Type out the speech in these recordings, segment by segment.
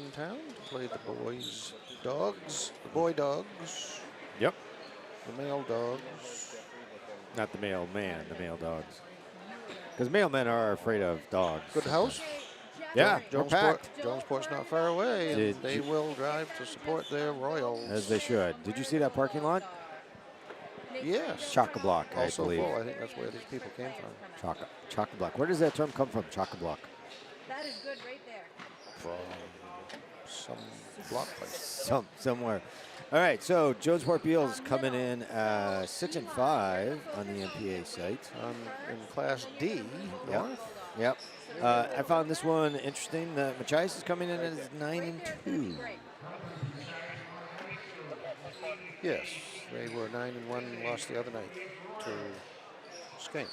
in town to play the boys' dogs, the boy dogs, Yep. the male dogs. Not the male man, the male dogs. Because male men are afraid of dogs. Good sometimes. house. Yeah, we're JONESPORT. packed. JONESPORT's not far away, Did and they you- will drive to support their Royals. As they should. Did you see that parking lot? Yes. Chock-a-block, I Also believe. full. I think that's where these people came from. Chock-a-block. Where does that term come from, chock-a-block? That is good right there. From some block place. Somewhere. All right, so JONESPORT Beals coming in 6 and 5 on the MPA site. In Class D, North. Yep. I found this one interesting. Machias is coming in as 9 and 2. Yes, they were 9 and 1 and lost the other night to Skink.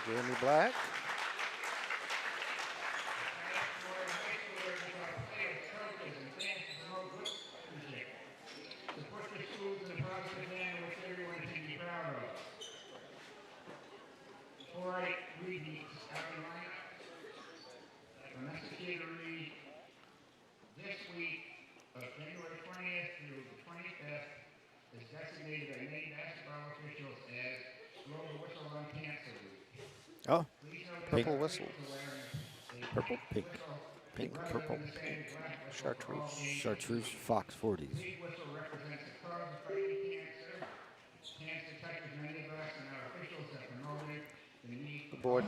Jamie Black. This week of January 20th through the 25th is designated by many basketball officials as Global Whistle on Cancer Week. Oh, Purple whistles. purple, pink. Pink, purple, pink. Chartreuse. Chartreuse Fox 40s. These whistle represents the cause of fighting cancer. Cancer touches many of us, and our officials have promoted the need The board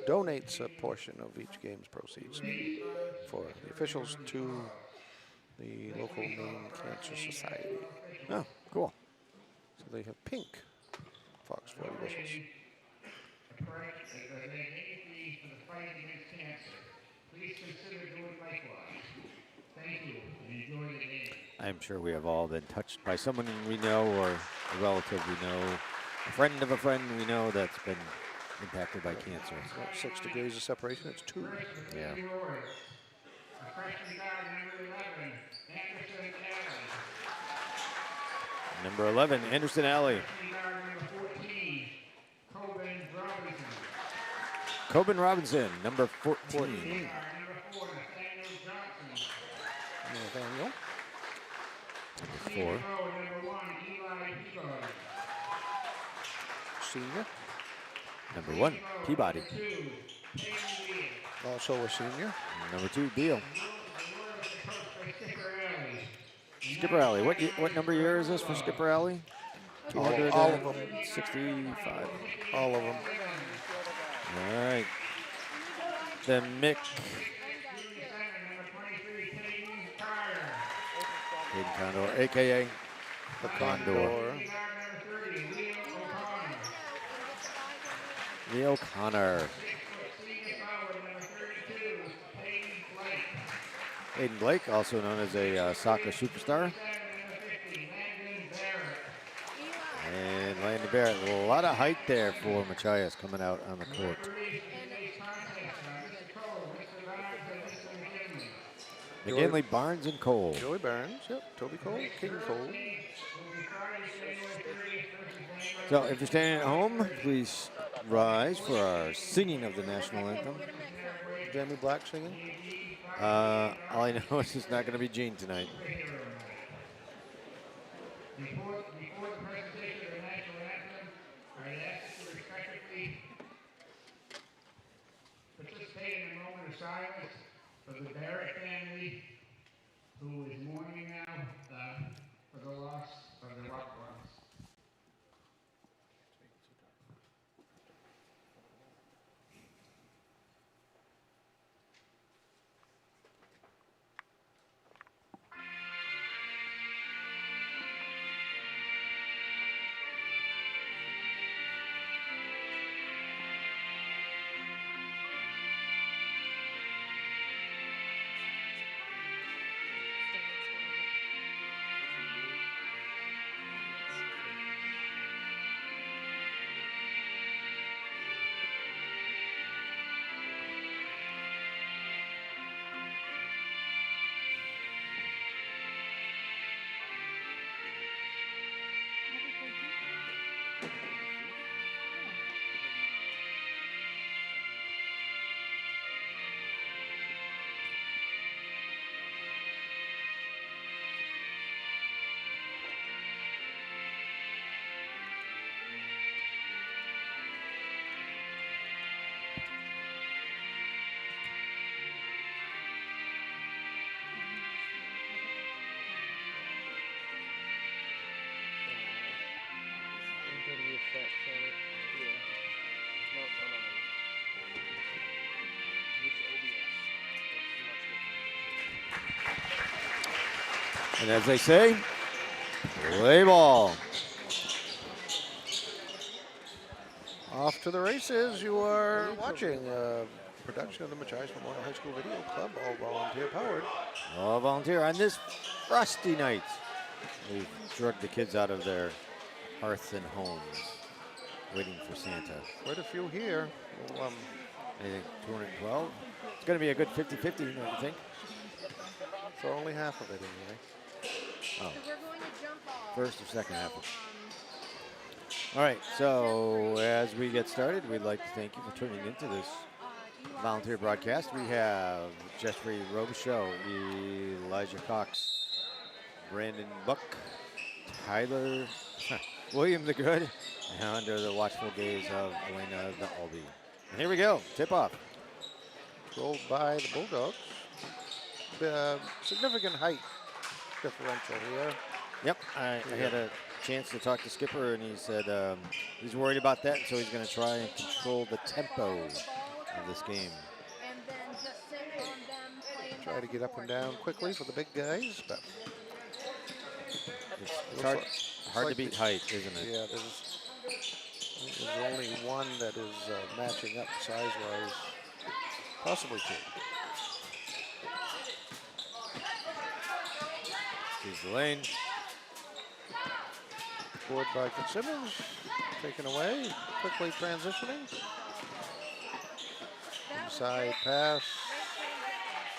donates a portion of each game's proceeds for the officials to the local Maine Cancer Society. Oh, cool. So they have pink Fox 40 whistles. a donation fee for the fight against cancer. Please consider doing likewise. Thank you, and enjoy the game. I'm sure we have all been touched by someone we know or a relative we know, a friend of a friend we know that's been impacted by cancer. It's not 6 degrees of separation, it's 2. Yeah. A freshman guard, number 11, Anderson Alley. Number 11, Anderson Alley. Freshman guard, number 14, Coben Robinson. Coben Robinson, number 14. Guard, number 4, Nathaniel Johnson. Nathaniel. Number 4. Row, number 1, Eli Peabody. Senior. Number 1, Peabody. 2, Peyton Wheeler. Also a senior. Number 2, Deal. Skipper Alley. Skipper Alley. What number year is this for Skipper Alley? All of them. 65. All of them. All right. Then Mick. Hayden Condor, a.k.a. The Condor. Leo Connor. Hayden Blake, also known as a soccer superstar. And Landon Barrett. A lot of height there for Machias coming out on the court. McGinley, Barnes, and Cole. Joey Barnes, yep. Toby Cole, King Cole. So if you're standing at home, please rise for our singing of the national anthem. Jamie Black singing. All I know is it's not going to be Gene tonight. Before the presentation of the national anthem, I ask you to respectfully participate in a moment of silence for the Barrett family, who is mourning now for the loss of their loved ones. that channel. Yeah. No. It's OBS. It's much different. And as they say, play ball. Off to the races. You are watching a production of the Machias Memorial High School Video Club, all volunteer powered. All volunteer on this frosty night. We've drugged the kids out of their hearths and homes, waiting for Santa. Quite a few here. Well, Anything, 212? It's going to be a good 50-50, don't you think? for only half of it anyway. Oh, So we're going to jump off. first or second half. All right, so as we get started, we'd like to thank you for tuning into this volunteer broadcast. We have Jeffrey Robichaux, Elijah Cox, Brandon Buck, Tyler, William the Good, and under the watchful gaze of Elena the Albee. And here we go, tip off. Rolled by the Bulldogs. Significant height differential here. Yep, I had a chance to talk to Skipper, and he said he's worried about that, so he's going to try and control the tempo of this game. And then just sit on them playing Try to get up and down quickly for the big guys, but It's hard to beat height, isn't it? yeah, there's only one that is matching up size-wise, possibly two. Here's the lane. Board by Fitzsimmons, taken away, quickly transitioning. Inside pass,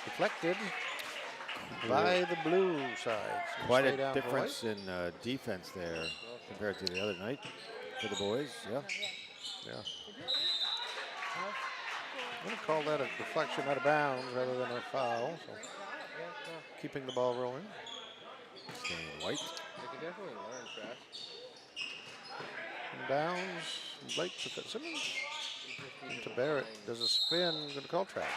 deflected by the blue side. Quite Stay a down for difference in defense there compared to the other night for the boys. Yeah. Yeah. I'm going to call that a deflection out of bounds rather than a foul. So keeping the ball rolling. Staying white. They can definitely learn fast. And downs. Blake to Fitzsimmons. Into Barrett. Does a spin. Going to call track.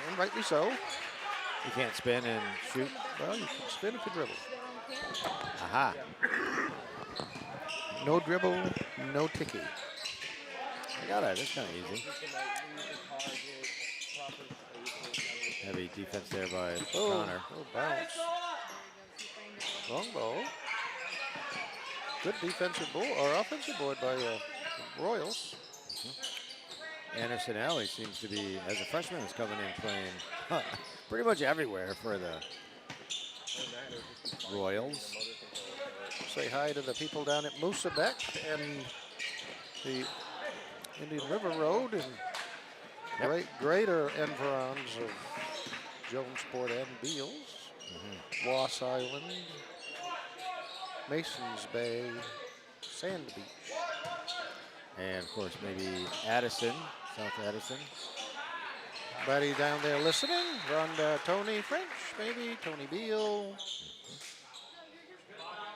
And rightly so. You can't spin and shoot. Well, you can spin if you dribble. Aha. No dribble, no ticky. I got it. That's kind of easy. Heavy defense there by Connor. Oh, bounce. Long ball. Good defensive board or offensive board by Royals. Anderson Alley seems to be, as a freshman, is coming in playing pretty much everywhere for the Royals. Say hi to the people down at Moosabec and the Indian River Road and greater environs of JONESPORT and Beals, Wass Island, Masons Bay, Sand Beach. And of course, maybe Addison, South Addison. Buddy down there listening. Rhonda, Tony French, maybe. Tony Beal.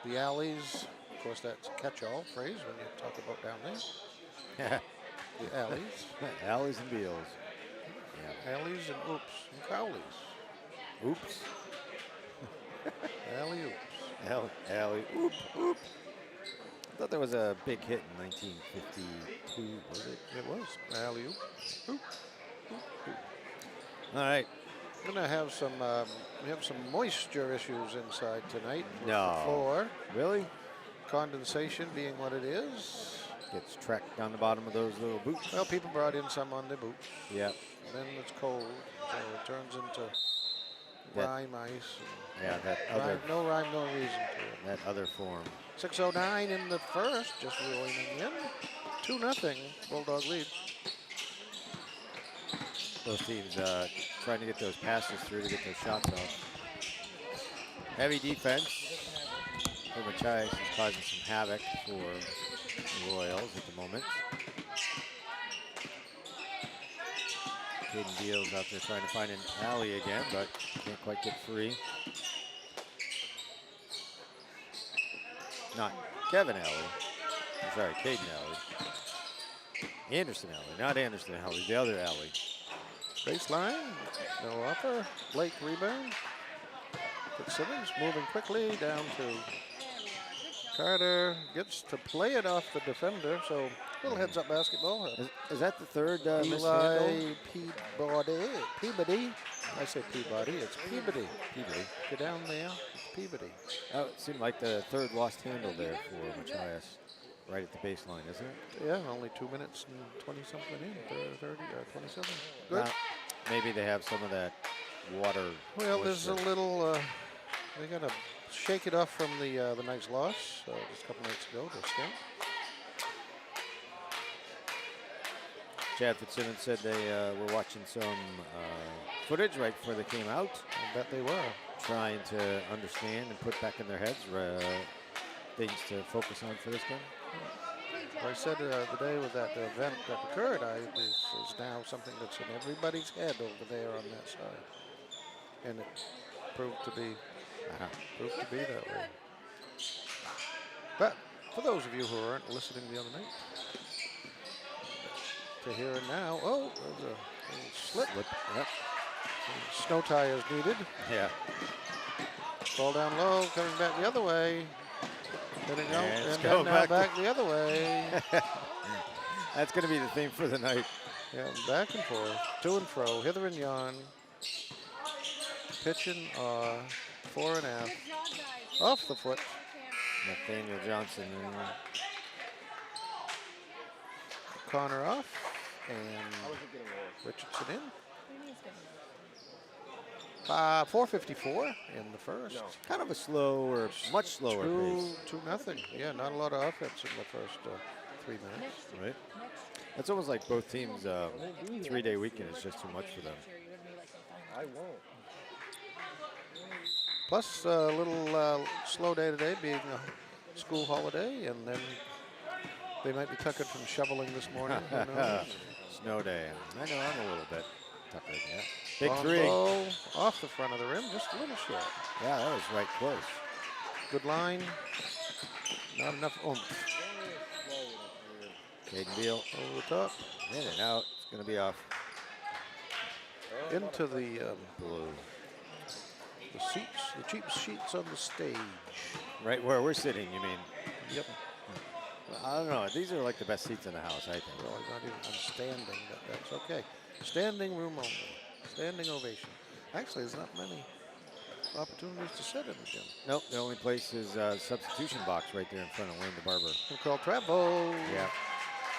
The alleys. Of course, that's a catch-all phrase when you talk about down there. The alleys. Alleys and Beals. Yeah. Alleys and oops. And Cowleys. Oops. Alley oops. Alley. Oop. Oop. I thought there was a big hit in 1952, was it? It was. Alley oop. Oop. All right. We're gonna have some. We have some moisture issues inside tonight. With No. The floor. Really? Condensation being what it is. Gets tracked down the bottom of those little boots. Well, people brought in some on their boots. Yep. And then it's cold, so it turns into That- rime ice. Yeah, that And other no rhyme, no reason to it. that other form. 6:09 in the first, just rolling in. 2-0, Bulldog lead. Both teams trying to get those passes through to get those shots off. Heavy defense for Machias is causing some havoc for the Royals at the moment. Caden Beals out there trying to find an alley again, but can't quite get free. Not Kevin Alley. I'm sorry, Caden Alley. Anderson Alley, not Anderson Alley, the other alley. Baseline, no offer. Blake rebound. Fitzsimmons moving quickly down to Carter gets to play it off the defender, so little heads-up basketball. Is that the third mishandle? Eli Peabody. I say Peabody. It's Peabody. Peabody. Get down there. It's Peabody. That seemed like the third lost handle there for Machias, right at the baseline, isn't it? Yeah, only 2 minutes and 20-something in. 30 or 27. Good. Now, maybe they have some of that water. Well, there's a moisture. little. They got to shake it off from the night's loss just a couple nights ago to Stamp. Chad Fitzsimmons said they were watching some footage right before they came out, I bet they were. trying to understand and put back in their heads things to focus on for this game. Well, I said the day with that event that occurred, this is now something that's in everybody's head over there on that side, and it proved to be that way. But for those of you who aren't listening the other night, to hear it now, oh, there's a little slip. Yep. Some snow tires needed. Yeah. Ball down low, coming back the other way. Letting go, And it's and going then now back back the other way. That's going to be the theme for the night. Yeah, back and forth, to and fro, hither and yon. Pitch and fore and aft. Good job, guys. Off the foot. Nathaniel Johnson. Connor off, and Richardson in. 4:54 in the first. Kind of a much slower pace. 2-0. Yeah, not a lot of offense in the first 3 minutes. Right. That's almost like both teams' 3-day weekend is just too much for them. I won't. Plus a little slow day today, being a school holiday, and then they might be tuckered from shoveling this morning. Who knows? Snow day. I know I'm a little bit tuckered, yeah. Big Long three. ball off the front of the rim, just a little short. Yeah, that was right close. Good line. Not enough oomph. Caden Beal Over the top. in and out. It's going to be off. Into the Blue. seats, the cheap seats on the stage. Right where we're sitting, you mean? Yep. I don't know. These are like the best seats in the house, I think. Well, not even I'm standing, but that's okay. Standing room only. Standing ovation. Actually, there's not many opportunities to sit in the gym. Nope, the only place is substitution box right there in front of Wayne the Barber. We call travel. Yeah.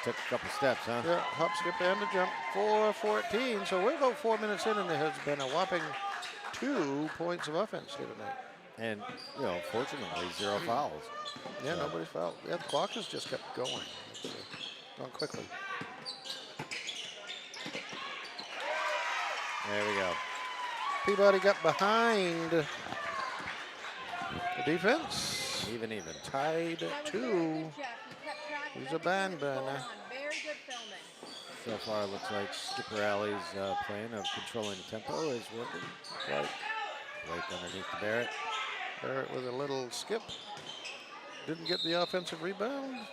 Took a couple steps, huh? Yeah, hop, skip, and a jump. 4:14. So we're about 4 minutes in, and there has been a whopping 2 points of offense here tonight. And, fortunately, 0 fouls. Yeah, So- nobody's fouled. Yeah, the clock has just kept going. It's gone quickly. There we go. Peabody got behind the defense. Even. Tied That was very 2. good, Jeff. You kept track of He's a everything band that was going burner. on. Very good filming. So far, it looks like Skipper Alley's plan of controlling the tempo is working. Right. Blake underneath the Barrett. Barrett with a little skip. Didn't get the offensive rebound.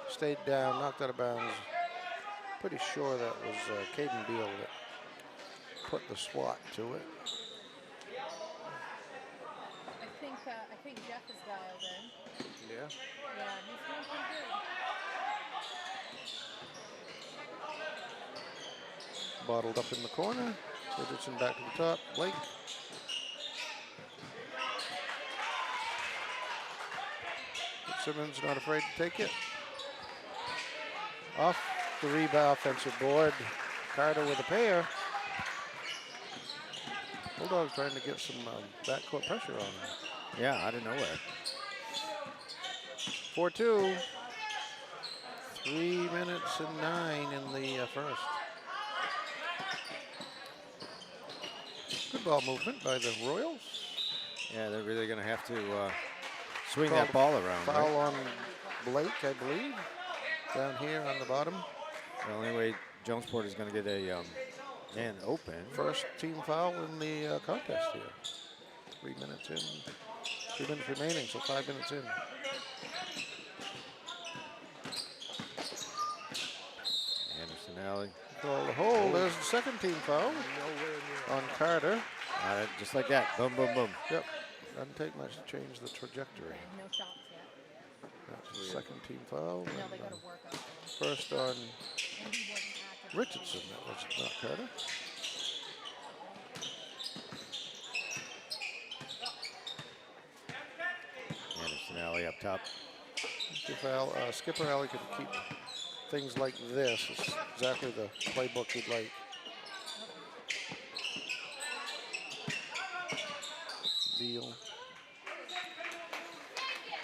Stayed down, knocked out of bounds. Pretty sure that was Caden Beal that put the swat to it. I think Jeff is dialed in. Yeah. Yeah, he's doing pretty good. Bottled up in the corner. Richardson back to the top. Blake. Simmons not afraid to take it. Off the rebound offensive board. Carter with a pair. Bulldogs trying to get some backcourt pressure on him. Yeah, out of nowhere. 4-2. 3 minutes and 9 in the first. Good ball movement by the Royals. Yeah, they're really going to have to swing Called that ball around. Foul Right? on Blake, I believe. Down here on the bottom. The only way JONESPORT is going to get a man open. First team foul in the contest here. 3 minutes in. 2 minutes remaining, so 5 minutes in. Anderson Alley. Call the hold. There's the second team foul on Carter. Just like that. Boom, boom, boom. Yep. Doesn't take much to change the trajectory. No shots yet. That's the second team foul. No, they And, got to work up. first on And he wasn't active. Richardson. That was not Carter. Anderson Alley up top. Skipper Alley can keep things like this. It's exactly the playbook he'd like. Deal.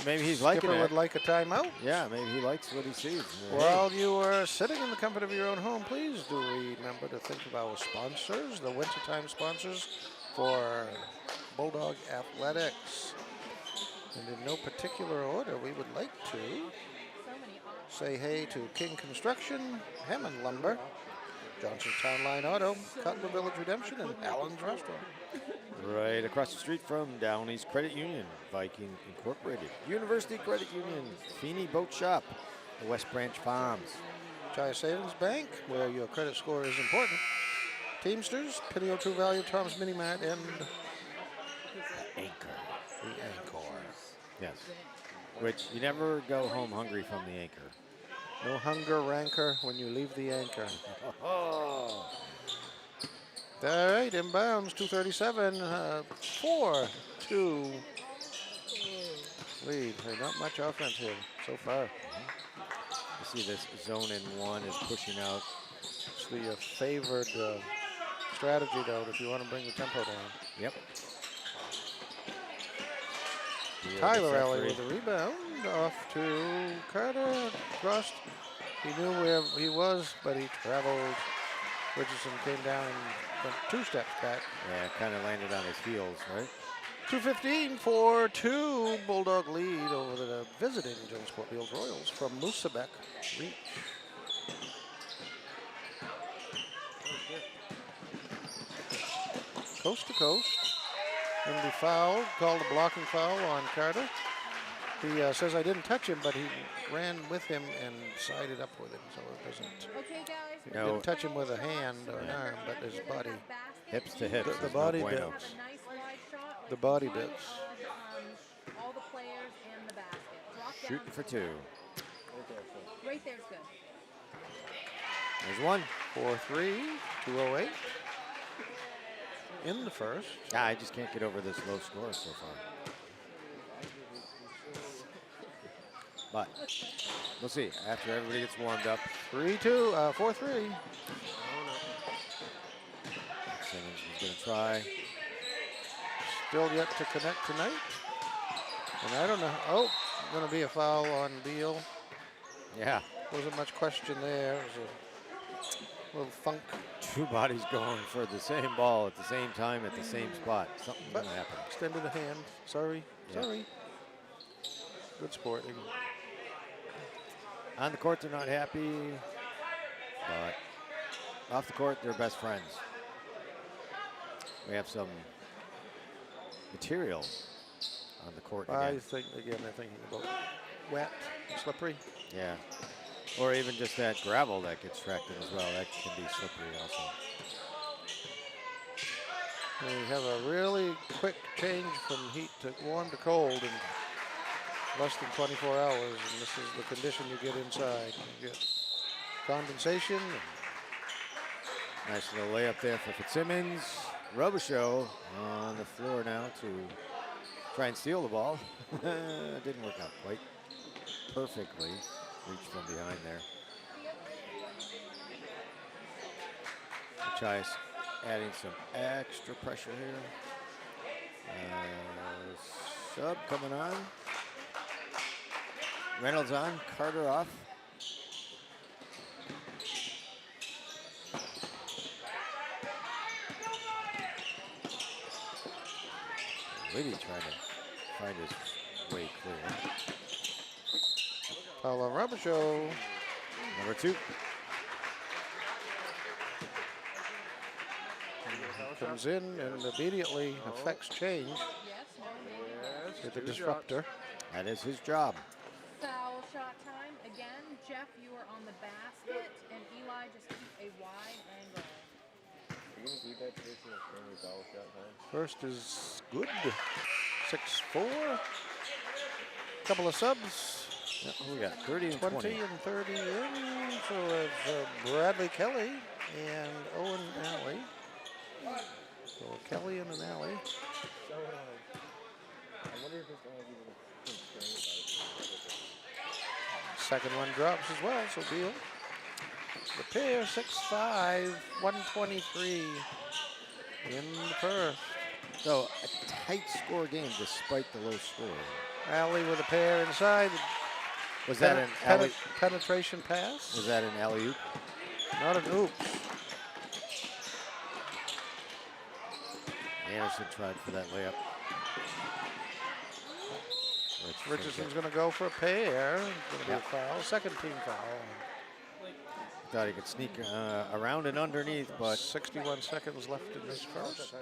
Maybe he's liking Skipper it. would like a timeout. Yeah, maybe he likes what he sees. While you are sitting in the comfort of your own home, please do remember to think of our sponsors, the wintertime sponsors for Bulldog Athletics. And in no particular order, we would like to So many options. say hey to King Construction, Hammond Lumber, Johnson's Town Line Auto, Cutler Village Redemption, and Allen's Restaurant. Right across the street from Downey's Credit Union, Viking Incorporated, University Credit Union, Feeney Boat Shop, the West Branch Farms. Chai Savings Bank, where your credit score is important. Teamsters, Pineo True Value, Tom's Mini Mart, and Anchor. the Anchor. Yes. Which you never go home hungry from the Anchor. No hunger, rancor when you leave the Anchor. Oh. All right, inbounds, 2:37, 4-2 lead. Hey, not much offense here so far. You see this zone in one is pushing out. It's the favored strategy, though, if you want to bring the tempo down. Yep. Tyler Alley with the rebound, off to Carter, crossed. He knew where he was, but he traveled. Richardson came down and went 2 steps back. Yeah, kind of landed on his heels, right? 2:15, 4-2 Bulldog lead over the visiting JONESPORT Wheels Royals from Moosabec Reach. Coast to coast. And the foul, called a blocking foul on Carter. He says I didn't touch him, but he ran with him and sided up with him, so it doesn't. Okay, guys. No. Didn't touch him with a hand or an arm, but his body. Hips to hips. The is no body bueno. bit. Have a nice wide shot. The body One bits. on, all the players and the basket. Drop down. Shooting for 2. Right there's good. There's one. 4-3, 2:08 in the first. I just can't get over this low score so far. But we'll see after everybody gets warmed up. 4-3. Simmons is going to try. Still yet to connect tonight. And I don't know. Oh, going to be a foul on Beal. Yeah, Wasn't much question there. It was a little funk. 2 bodies going for the same ball at the same time at the same spot. Something's But going to happen. extended a hand. Sorry. Yeah. Sorry. Good sporting. On the court, they're not happy, but off the court, they're best friends. We have some material on the court I again. think, again, they're thinking about wet, slippery. Yeah. Or even just that gravel that gets tracked in as well. That can be slippery also. We have a really quick change from heat to warm to cold in less than 24 hours, and this is the condition you get inside. You get condensation. Nice little layup there for Fitzsimmons. Robichaux on the floor now to try and steal the ball. It didn't work out quite perfectly. Reached from behind there. Machias adding some extra pressure here. Sub coming on. Reynolds on, Carter off. Liddy trying to find his way clear. Foul on Robichaux. Number 2. Comes in and immediately affects change Yes, no, maybe. with the disruptor. That is his job. Foul shot time. Again, Jeff, you are on the basket, and Eli just keep a wide angle. First is good. 6-4. Couple of subs. Yeah, who we got? 30 and 20 20. and 30 in. So it's Bradley Kelly and Owen Alley. So Kelly and an Alley. So, I wonder if his dog even thinks about it. Second one drops as well, so Beal. The pair, 6'5", 123 in the first. So a tight score game despite the low score. Alley with a pair inside. Was that an alley? Penetration pass? Was that an alley-oop? Not an oops. Anderson tried for that layup. Richardson's going to go for a pair. It's going to be a foul. Second team foul. Thought he could sneak around and underneath, but 61 seconds left in this first.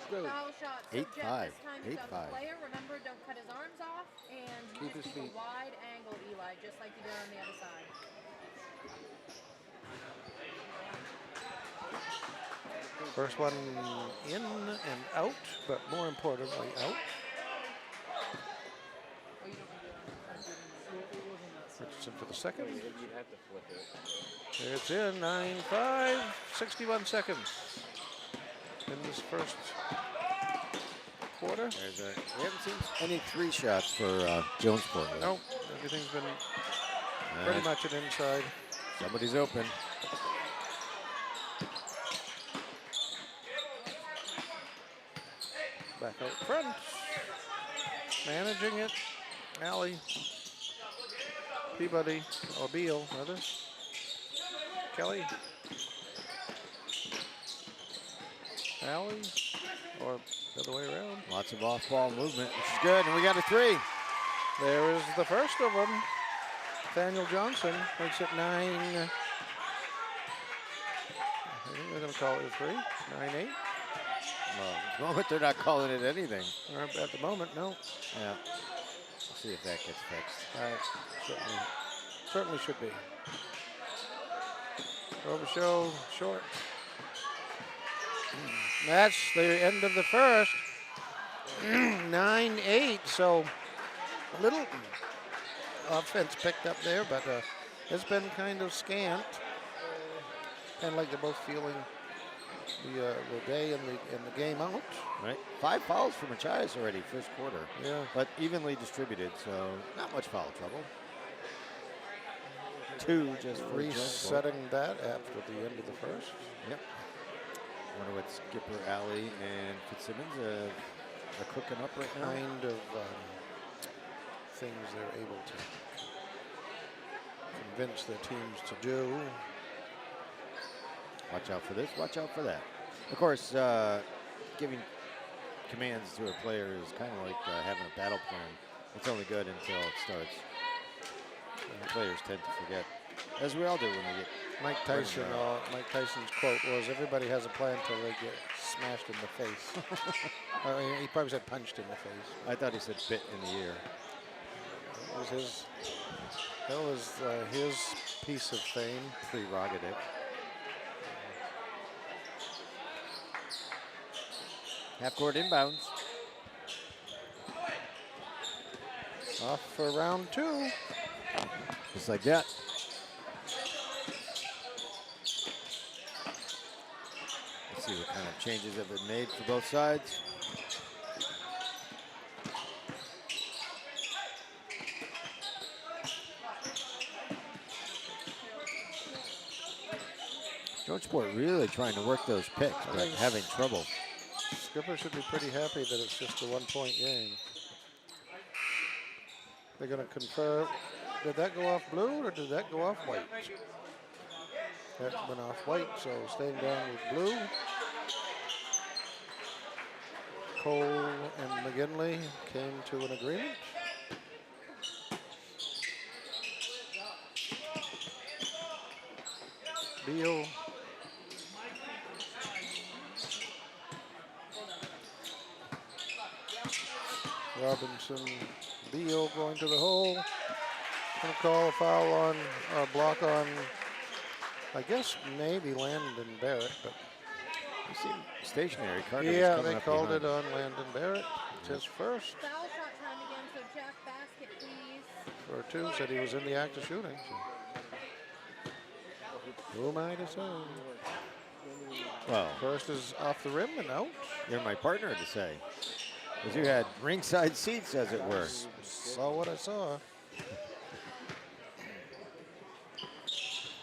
Foul shot. So 8-5. Jeff, this time he's on 8-5. the player. Remember, don't cut his arms off. And you Keep just his keep feet. a wide angle, Eli, just like you did on the other side. First one in and out, but more importantly, out. Oh, you don't want to do it. Richardson for the second. You'd have to flip it. It's in, 9-5, 61 seconds in this first quarter. we haven't seen any three shots for JONESPORT. Nope, everything's been pretty much an inside. Somebody's open. Back out front. Managing it. Alley. Peabody, or Beal, rather. Kelly. Alley, or the other way around. Lots of off-ball movement, which is good, and we got a three. There is the first of them. Daniel Johnson makes it 9. I think they're going to call it a 3. 9-8. Well, at the moment, they're not calling it anything. Or at the moment, no. Yeah. We'll see if that gets fixed. Certainly should be. Robichaux short. That's the end of the first. 9-8. So a little offense picked up there, but it's been kind of scant. Kind of like they're both feeling the day and the game out. Right. 5 fouls for Machias already, first quarter. Yeah. But evenly distributed, so not much foul trouble. 2 just for JONESPORT. Resetting that after the end of the first. Yep. Wonder what Skipper, Alley, and Fitzsimmons are cooking up right now. Kind of things they're able to convince their teams to do. Watch out for this, watch out for that. Of course, giving commands to a player is kind of like having a battle plan. It's only good until it starts. Players tend to forget, as we all do when we get. Mike Tyson's quote was, "Everybody has a plan until they get smashed in the face." I mean, he probably said punched in the face. I thought he said bit in the ear. That was his piece of fame. Prerogative. Half court inbounds. Off for round 2. Just like that. Let's see what kind of changes have been made for both sides. JONESPORT really trying to work those picks, but having trouble. Skipper should be pretty happy that it's just a 1-point game. They're going to confer. Did that go off blue or did that go off white? That went off white, so staying down with blue. Cole and McGinley came to an agreement. Beal. Robinson, Beal going to the hole. Gonna call a foul on, or block on, I guess maybe Landon Barrett, but You seem stationary. Carter was yeah, coming they up called behind. it on Landon Barrett. It's his first. Foul shot time again. So Jeff, basket, please. For 2, said he was in the act of shooting. So. Who am I to say? Well, First is off the rim and out. you're my partner to say. Because you had ringside seats, as it were. Saw what I saw.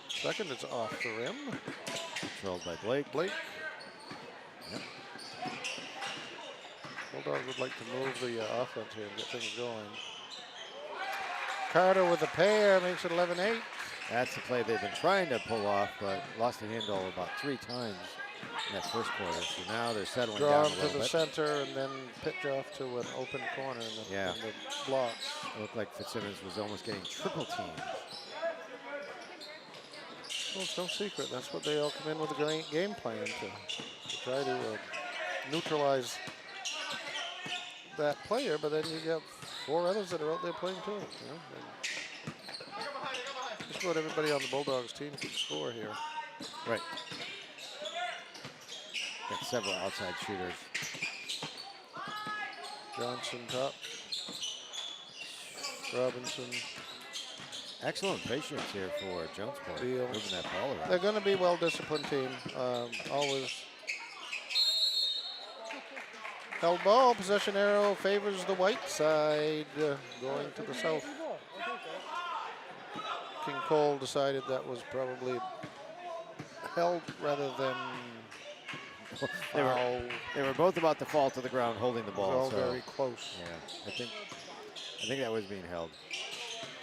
Second, it's off the rim. Controlled by Blake. Blake. Yep. Bulldogs would like to move the offense here and get things going. Carter with a pair makes it 11-8. That's the play they've been trying to pull off, but lost the handle about 3 times in that first quarter. So now they're settling Draw down him a to little the bit. center and then pitch off to an open corner in the, Yeah. in the blocks. It looked like Fitzsimmons was almost getting triple teamed. Well, it's no secret. That's what they all come in with a great game plan to try to neutralize that player. But then you got 4 others that are out there playing too. You know? Just about everybody on the Bulldogs team can score here. Right. Got several outside shooters. Johnson top. Robinson. Excellent patience here for JONESPORT, Beal. moving that ball around. They're going to be a well-disciplined team. Always held ball. Possession arrow favors the white side, going to the south. King Cole decided that was probably held rather than foul. They were both about to fall to the ground holding the It was ball. all So, very close. yeah, I think that was being held.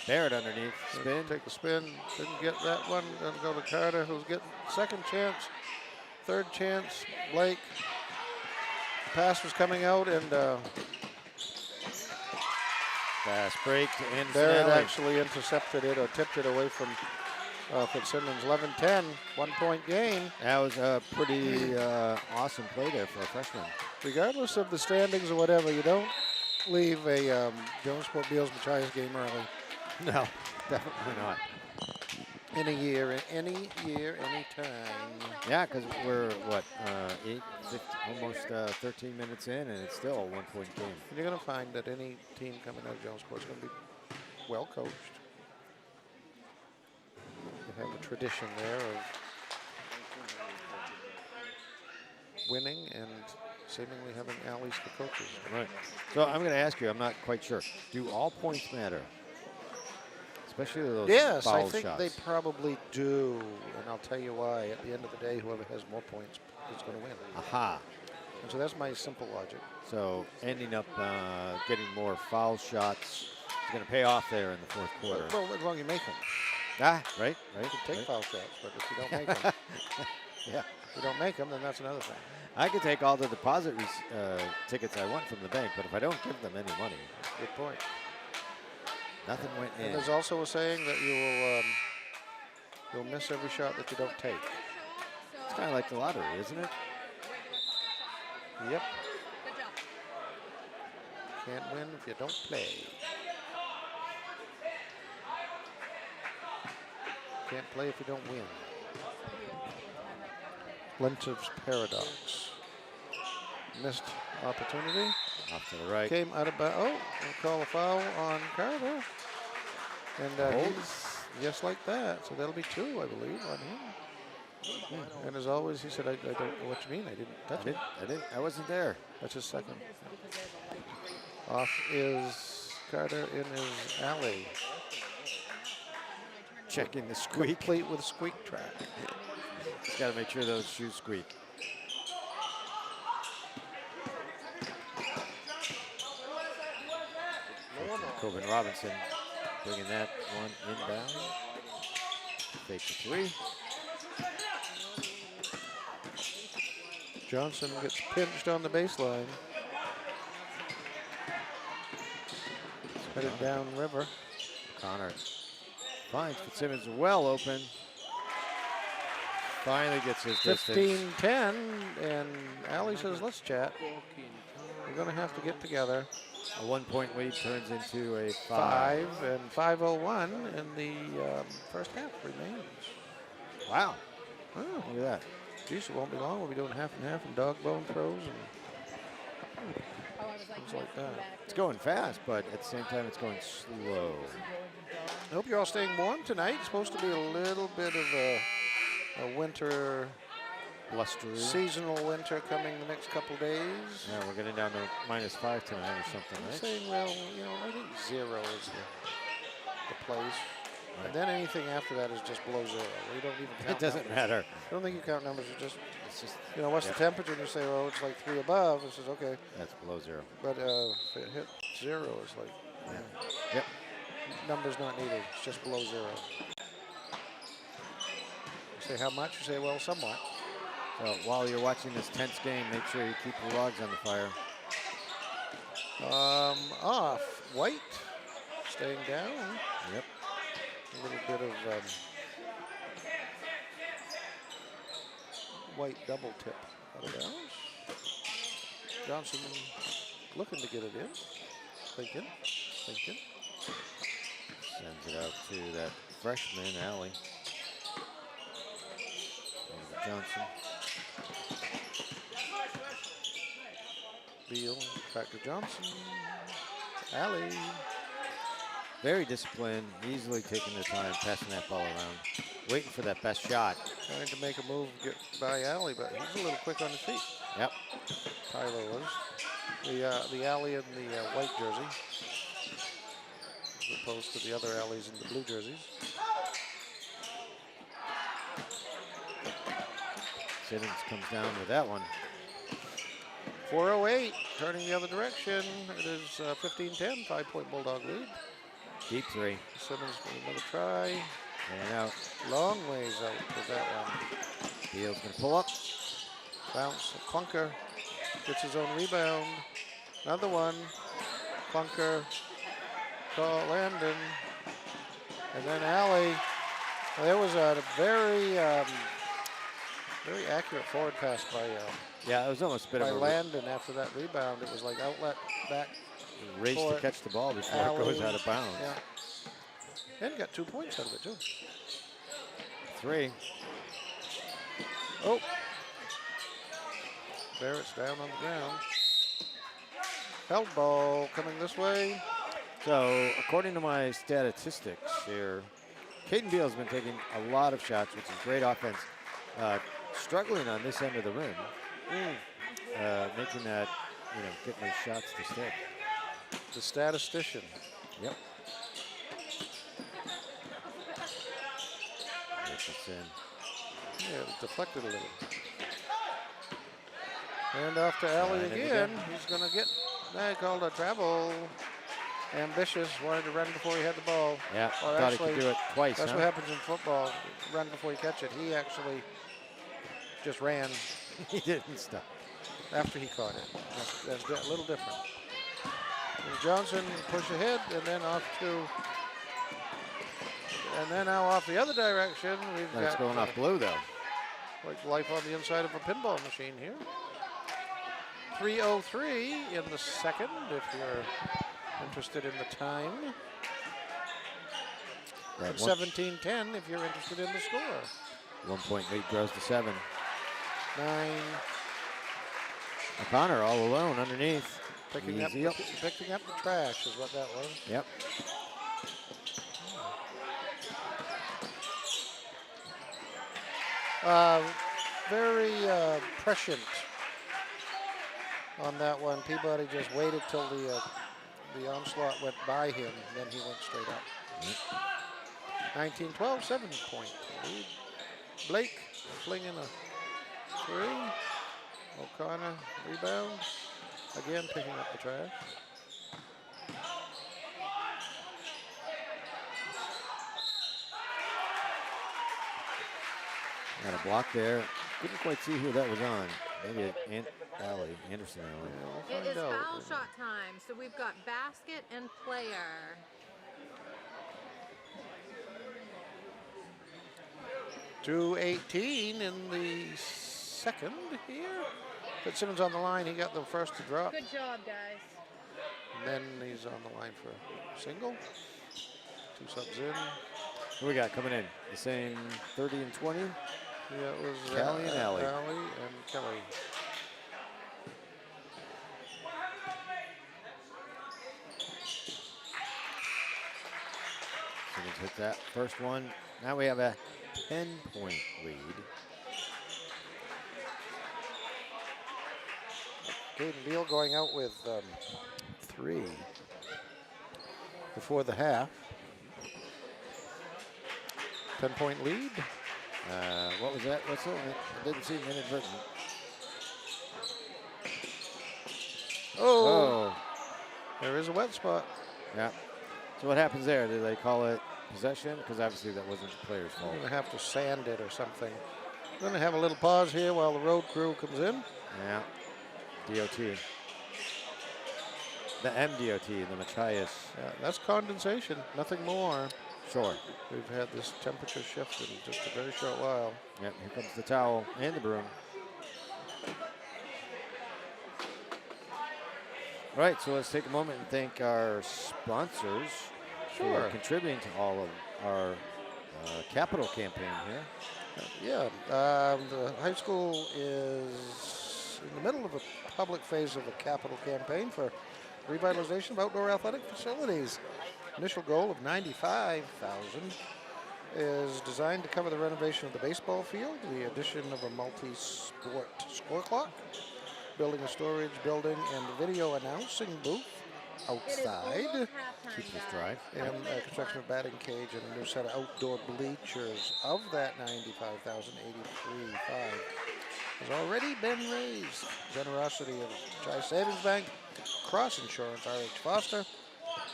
Barrett underneath, spin. Take the spin. Didn't get that one. Gonna go to Carter, who's getting second chance, third chance. Blake. Pass was coming out, and Fast break to end. Barrett actually intercepted it or tipped it away from Fitzsimmons. 11-10, 1-point game. That was a pretty awesome play there for a freshman. Regardless of the standings or whatever, you don't leave a JONESPORT Beals Machias game early. No, definitely not. In a year, any time. Yeah, because we're, what, almost 13 minutes in, and it's still a 1-point game. And you're going to find that any team coming out of JONESPORT is going to be well coached. They have a tradition there of winning and seemingly having alleys for coaches. Right. So I'm going to ask you, I'm not quite sure. Do all points matter? Especially those Yes, foul I think shots. they probably do, and I'll tell you why. At the end of the day, whoever has more points is going to win. Aha. And so that's my simple logic. So ending up getting more foul shots is going to pay off there in the fourth quarter. Well, as long as you make them. Ah, right. You can take right. foul shots, but if you don't make them, Yeah. if you don't make them, then that's another thing. I could take all the deposit tickets I want from the bank, but if I don't give them any money, Good point. nothing went And in. there's also a saying that you'll miss every shot that you don't take. It's kind of like the lottery, isn't it? Yep. Good job. Can't win if you don't play. Can't play if you don't win. Lentov's paradox. Missed opportunity. Off to the right. Came out of we'll call a foul on Carter. And he's just like that. So that'll be 2, I believe, on him. And as always, he said, I don't know what you mean. I didn't touch it. I wasn't there. That's his second. Off is Carter in his alley. Checking the squeak. Complete with squeak track. Just got to make sure those shoes squeak. Coben Robinson bringing that one inbound. Fake the 3. Johnson gets pinched on the baseline. Headed down river. Connor finds Fitzsimmons well open. Finally gets his distance. 15-10, and Allie says, let's chat. We're going to have to get together. A 1-point lead turns into a 5 and 5:01, and the first half remains. Wow. Oh, Look at that. geez, it won't be long. We'll be doing half and half and dog bone throws. And Oh, I was like, Things you like have to come that. back. It's going fast, but at the same time, it's going slow. I hope you're all staying warm tonight. It's supposed to be a little bit of a winter, Blustery. seasonal winter coming the next couple days. Yeah, we're getting down to -5 tonight or something, I'm right? saying, well, you know, I think 0 is the place. And then anything after that is just below 0. We don't even count It doesn't numbers. matter. I don't think you count numbers. You just, It's just, you know, what's Yep. the temperature? And you say, well, it's like 3 above. It says, okay. that's below 0. But if it hit 0, it's like, Yep. numbers not needed. It's just below 0. You say how much? You say, well, somewhat. So while you're watching this tense game, make sure you keep your logs on the fire. Off. White. Staying down. Yep. A little bit of white double tip out of bounds. Johnson looking to get it in. Thinking. Sends it out to that freshman, Allie. Over to Johnson. Beal. Back to Johnson. Alley. Very disciplined, easily taking their time, passing that ball around, waiting for that best shot. Trying to make a move, get by Alley, but he's a little quick on his feet. Yep. Tyler was. The Alley in the white jersey, as opposed to the other Alleys in the blue jerseys. Simmons comes down with that one. 4:08, turning the other direction. It is 15-10, 5-point Bulldog lead. Deep 3. Simmons with another try. And out. Long ways out with that one. Beal's going to pull up. Bounce, Clunker gets his own rebound. Another one. Clunker, call Landon. And then Alley. There was a very accurate forward pass by Yeah, it was almost a bit of a Landon after that rebound. It was like outlet back. race to Court, catch the ball before Alley. it goes out of bounds. Yeah. And got 2 points out of it, too. 3. Oh. Barrett's down on the ground. Held ball coming this way. So, according to my statistics here, Caden Beal's been taking a lot of shots, which is great offense. Struggling on this end of the rim. Making that, getting those shots to stick. The statistician. Yep. It's in. Yeah, it was deflected a little. And off to Alley Trying it again. again. He's going to get, called a travel. Ambitious, wanted to run before he had the ball. Yeah, Or thought he actually, could do it twice, That's huh? what happens in football. Run before you catch it. He actually just ran He didn't stop. after he caught it. That's a little different. And Johnson push ahead and then off to, and then now off the other direction. We've But got it's going off blue, though. like life on the inside of a pinball machine here. 3:03 in the second, if you're interested in the time. That And one- 17-10 if you're interested in the score. 1 point lead grows to 7. 9, O'Connor all alone underneath. picking up Easy the trash is what that was. Yep. Very prescient on that one. Peabody just waited till the onslaught went by him, then he went straight up. 19-12, 7-point lead. Blake flinging a 3. O'Connor rebound. Again picking up the trash. Got a block there. Couldn't quite see who that was on. Maybe Alley, Anderson Alley. Yeah, It we'll is find out. foul shot time, so we've got basket and player. .218 in the second here. Fitzsimmons on the line. He got the first to drop. Good job, guys. And then he's on the line for a single. 2 subs in. Who we got coming in? The same 30 and 20? Yeah, it was Kelly and Alley. Alley and Kelly. Dragons hit that first one. Now we have a 10-point lead. Caden Beal going out with 3 before the half. 10-point lead. What was that whistle? It didn't seem inadvertent. Oh, there is a wet spot. Yeah. So what happens there? Do they call it possession? Because obviously that wasn't the player's I'm fault. going to have to sand it or something. We're going to have a little pause here while the road crew comes in. Yeah. DOT. The MDOT, the Machias. Yeah, that's condensation, nothing more. Sure. We've had this temperature shift in just a very short while. Yep, here comes the towel and the broom. All right, so let's take a moment and thank our sponsors who are Sure. contributing to all of our capital campaign here. Yeah, the high school is in the middle of a public phase of the capital campaign for revitalization of outdoor athletic facilities. Initial goal of $95,000 is designed to cover the renovation of the baseball field, the addition of a multi-sport score clock, building a storage building and video announcing booth outside, Keep this dry. and construction of batting cage and a new set of outdoor bleachers. Of that $95,083.5 has already been raised. Generosity of Chi Savings Bank, Cross Insurance, R.H. Foster,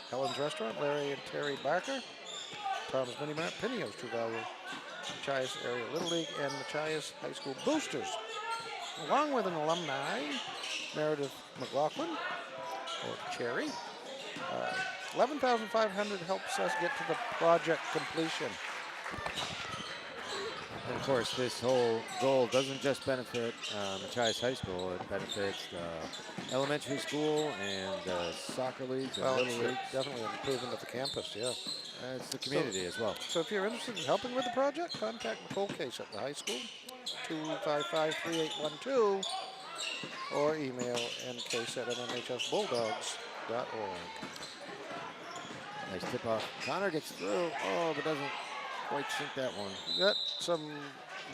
Helen's Restaurant, Larry and Terry Barker, Thomas Mini Mart, Pinio's True Value, Machias Area Little League, and Machias High School Boosters. Along with an alumni, Meredith McLaughlin, or Cherry. 11,500 helps us get to the project completion. And of course, this whole goal doesn't just benefit Machias High School, it benefits the elementary school and the soccer leagues and Well, little leagues. it's definitely an improvement of the campus, yeah. And it's the community as well. So if you're interested in helping with the project, contact Nicole Case at the high school, 255-3812, or email nkcase@mmhsbulldogs.org. Nice tip off. Connor gets through. Oh, but doesn't quite sink that one. Got some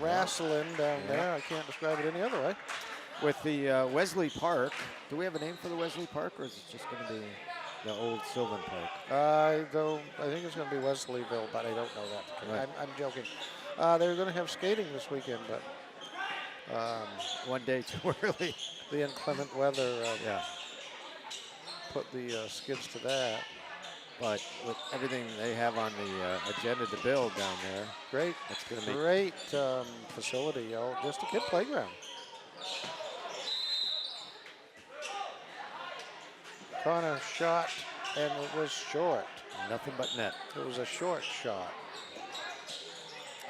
wrestling down there. I can't describe it any other way. With the Wesley Park, do we have a name for the Wesley Park, or is it just going to be the old Sylvan Park? I think it's going to be Wesleyville, but I don't know that. Right. I'm joking. They're going to have skating this weekend, but One day too early. the inclement weather Yeah. put the skids to that. But with everything they have on the agenda to build down there, Great, it's going to be great facility, just a kid playground. Connor shot, and it was short. nothing but net. It was a short shot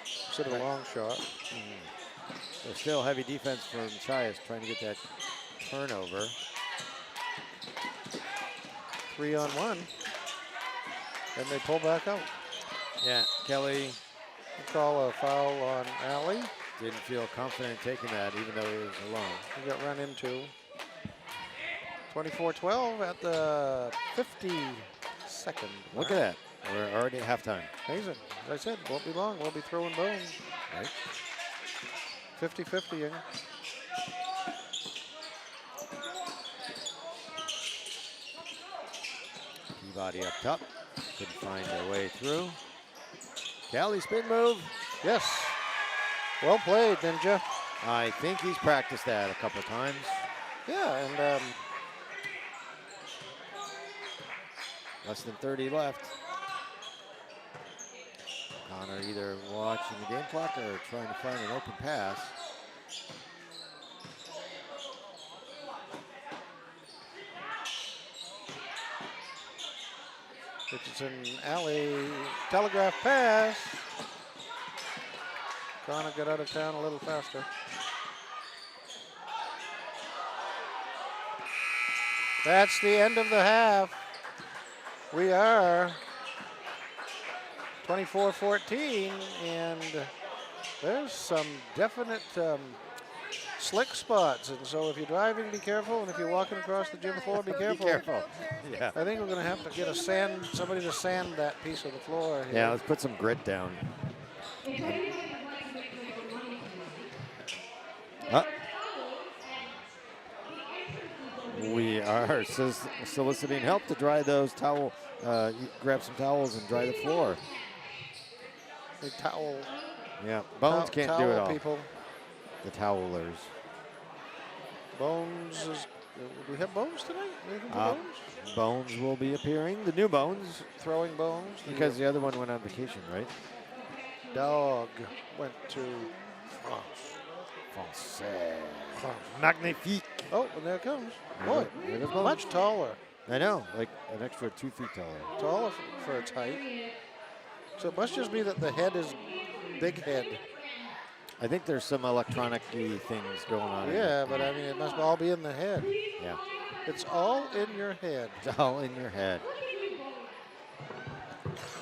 instead of a long shot. There's still heavy defense from Machias trying to get that turnover. 3-on-1, and they pull back out. Yeah, Kelly They call a foul on Alley. didn't feel confident taking that, even though he was alone. He got run into. 24-12 at the 52nd. Look at that. We're already at halftime. Amazing. As I said, won't be long. We'll be throwing bones. Right? 50-50. Peabody up top. Couldn't find their way through. Callie spin move. Yes. Well played, Ninja. I think he's practiced that a couple times. Yeah, and Less than 30 left. Connor either watching the game clock or trying to find an open pass. Richardson, Alley, telegraph pass. Connor got out of town a little faster. That's the end of the half. We are 24-14, and there's some definite slick spots. And so if you're driving, be careful. And if you're walking across the gym floor, be careful. Be careful. Yeah. I think we're going to have to get somebody to sand that piece of the floor here. Yeah, let's put some grit down. We are soliciting help to dry those grab some towels and dry the floor. The towel. Yeah, Bones can't do it all. People. The towelers. Bones is. Do we have Bones tonight? Anything for Bones? Bones will be appearing. The new Bones. Throwing Bones. Because the other one went on vacation, right? Dog went to France. Magnifique. Oh, and there it comes. Boy, Boy, much taller. I know, like an extra 2 feet taller. Taller for its height. So it must just be that the head is big head. I think there's some electronic-y things going on. Yeah, but I mean, it must all be in the head. Yeah. It's all in your head. It's all in your head.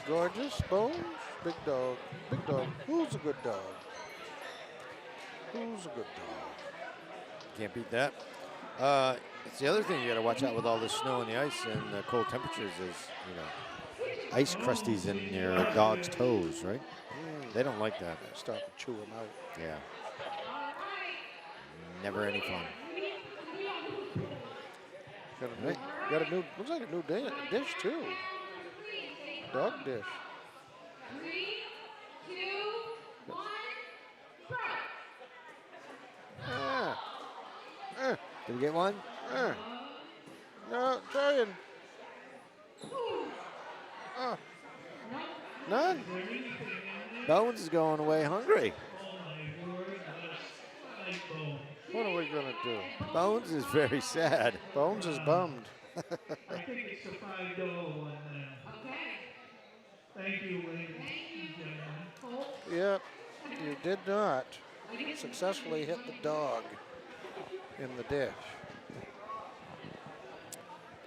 Gorgeous Bones. Big dog. Big dog. Who's a good dog? Who's a good dog? Can't beat that. It's the other thing you got to watch out with all the snow and the ice and the cold temperatures is, ice crusties in your dog's toes, right? They don't like that. Start to chew them out. Yeah. Never any fun. Got a new, looks like a new dish too. Dog dish. 3, 2, 1, throw. Did we get one? No, trying. None. Bones is going away hungry. What are we going to do? Bones is very sad. Bones is bummed. I think it's the $5 one now. Thank you, ladies and gentlemen. Yep, you did not successfully hit the dog in the dish.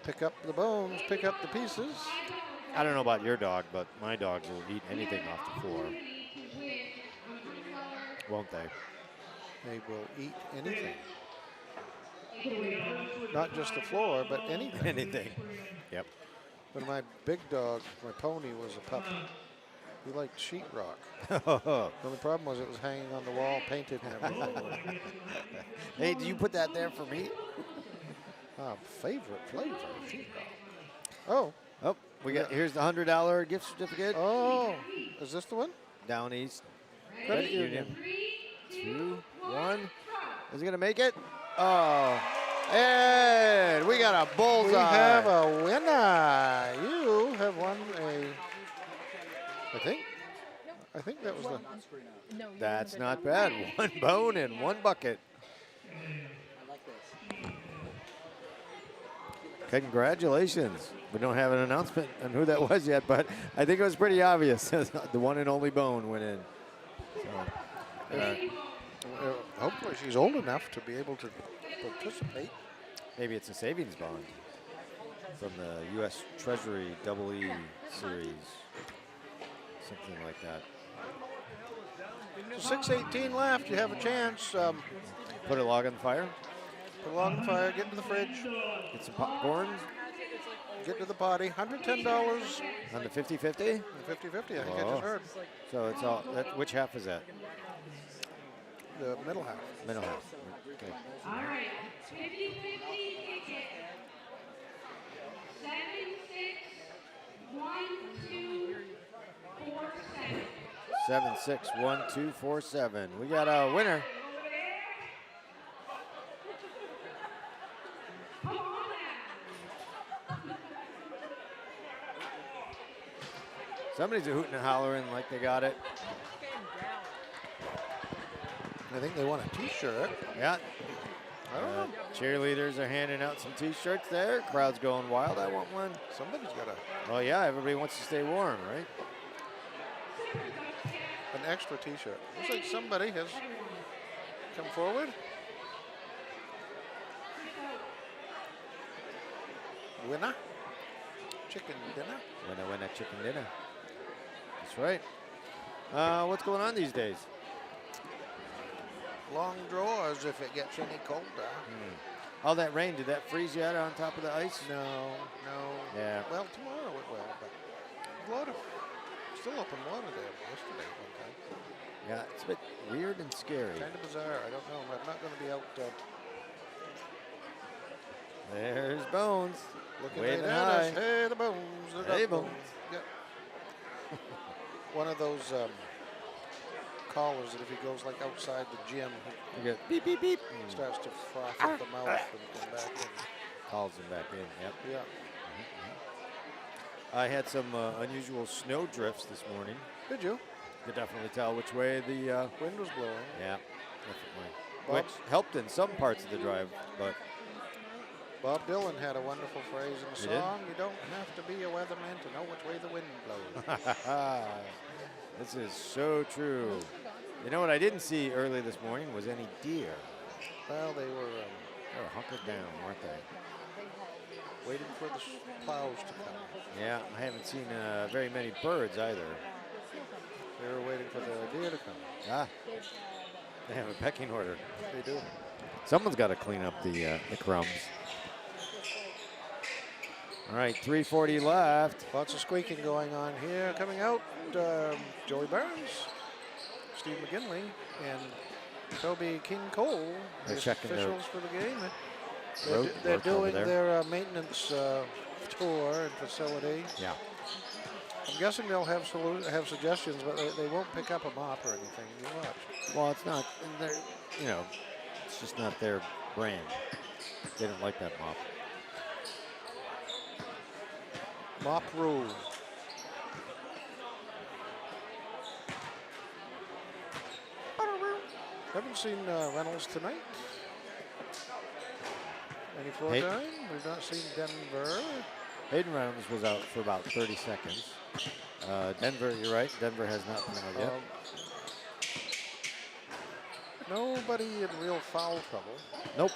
Pick up the bones, pick up the pieces. I don't know about your dog, but my dogs will eat anything off the floor. Won't they? They will eat anything. Not just the floor, but anything. Anything. Yep. When my big dog, my pony, was a puppy, he liked sheetrock. The only problem was it was hanging on the wall, painted and everything. Hey, do you put that there for me? Favorite flavor, sheetrock. Oh. Oh, here's the $100 gift certificate. Oh, is this the one? Down East. Credit Union. 2, 1. Is it going to make it? Oh. And we got a bullseye. We have a winner. You have won I think that was the. No, That's not bad. 1 bone and 1 bucket. Congratulations. We don't have an announcement on who that was yet, but I think it was pretty obvious. The one and only bone went in. So, hopefully she's old enough to be able to participate. maybe it's a savings bond from the U.S. Treasury EE series. Something like that. So 6:18 left. You have a chance. Put a log on the fire. Put a log on the fire. Get to the fridge. Get some popcorn. Get to the potty. $110. On the 50-50? 50-50. I think I just heard. So it's all. Which half is that? The middle half. Middle half. Okay. All right, 50-50 ticket. 761-247. 761247. 761-247. We got a winner. Come on now. Somebody's a hooting and hollering like they got it. I think they want a T-shirt. Yeah. I don't know. Cheerleaders are handing out some T-shirts there. Crowd's going wild. I want one. Somebody's got a. Oh yeah, everybody wants to stay warm, right? An extra T-shirt. Looks like somebody has come forward. Winner. Chicken dinner. Winner, chicken dinner. That's right. What's going on these days? long drawers if it gets any colder. All that rain, did that freeze you out on top of the ice? No. Yeah. Well, tomorrow it will, but a lot of still open water there yesterday one time. Yeah, it's a bit weird and scary. Kind of bizarre. I don't know. I'm not going to be out There's Bones. looking Waving right at high. us. Hey, the Bones. The Hey, duck Bones. Yep. One of those callers that if he goes like outside the gym, You get beep, beep, beep. he starts to froth at the mouth and back in. Calls him back in, yep. Yeah. I had some unusual snow drifts this morning. Did you? Could definitely tell which way the Wind was blowing. yeah, definitely. Bob- Which helped in some parts of the drive, but Bob Dylan had a wonderful phrase in the He did? song. You don't have to be a weatherman to know which way the wind blows. this is so true. You know what I didn't see early this morning was any deer. Well, they were They were hunkered down, weren't they? waiting for the plows to come. Yeah, I haven't seen very many birds either. They were waiting for the deer to come. Ah, they have a pecking order. They do. Someone's got to clean up the crumbs. All right, 3:40 left. Lots of squeaking going on here. Coming out, Joey Burns, Steve McGinley, and Toby King Cole They're as checking their officials for the game. road They're work over doing there. their maintenance tour and facility. Yeah. I'm guessing they'll have suggestions, but they won't pick up a mop or anything. You watch. Well, it's not. You know, it's just not their brand. They don't like that mop. Mop rule. Haven't seen Reynolds tonight. Any floor Hey. time? We've not seen Denver. Hayden Reynolds was out for about 30 seconds. Denver, you're right. Denver has not been out yet. Nobody in real foul trouble. Nope.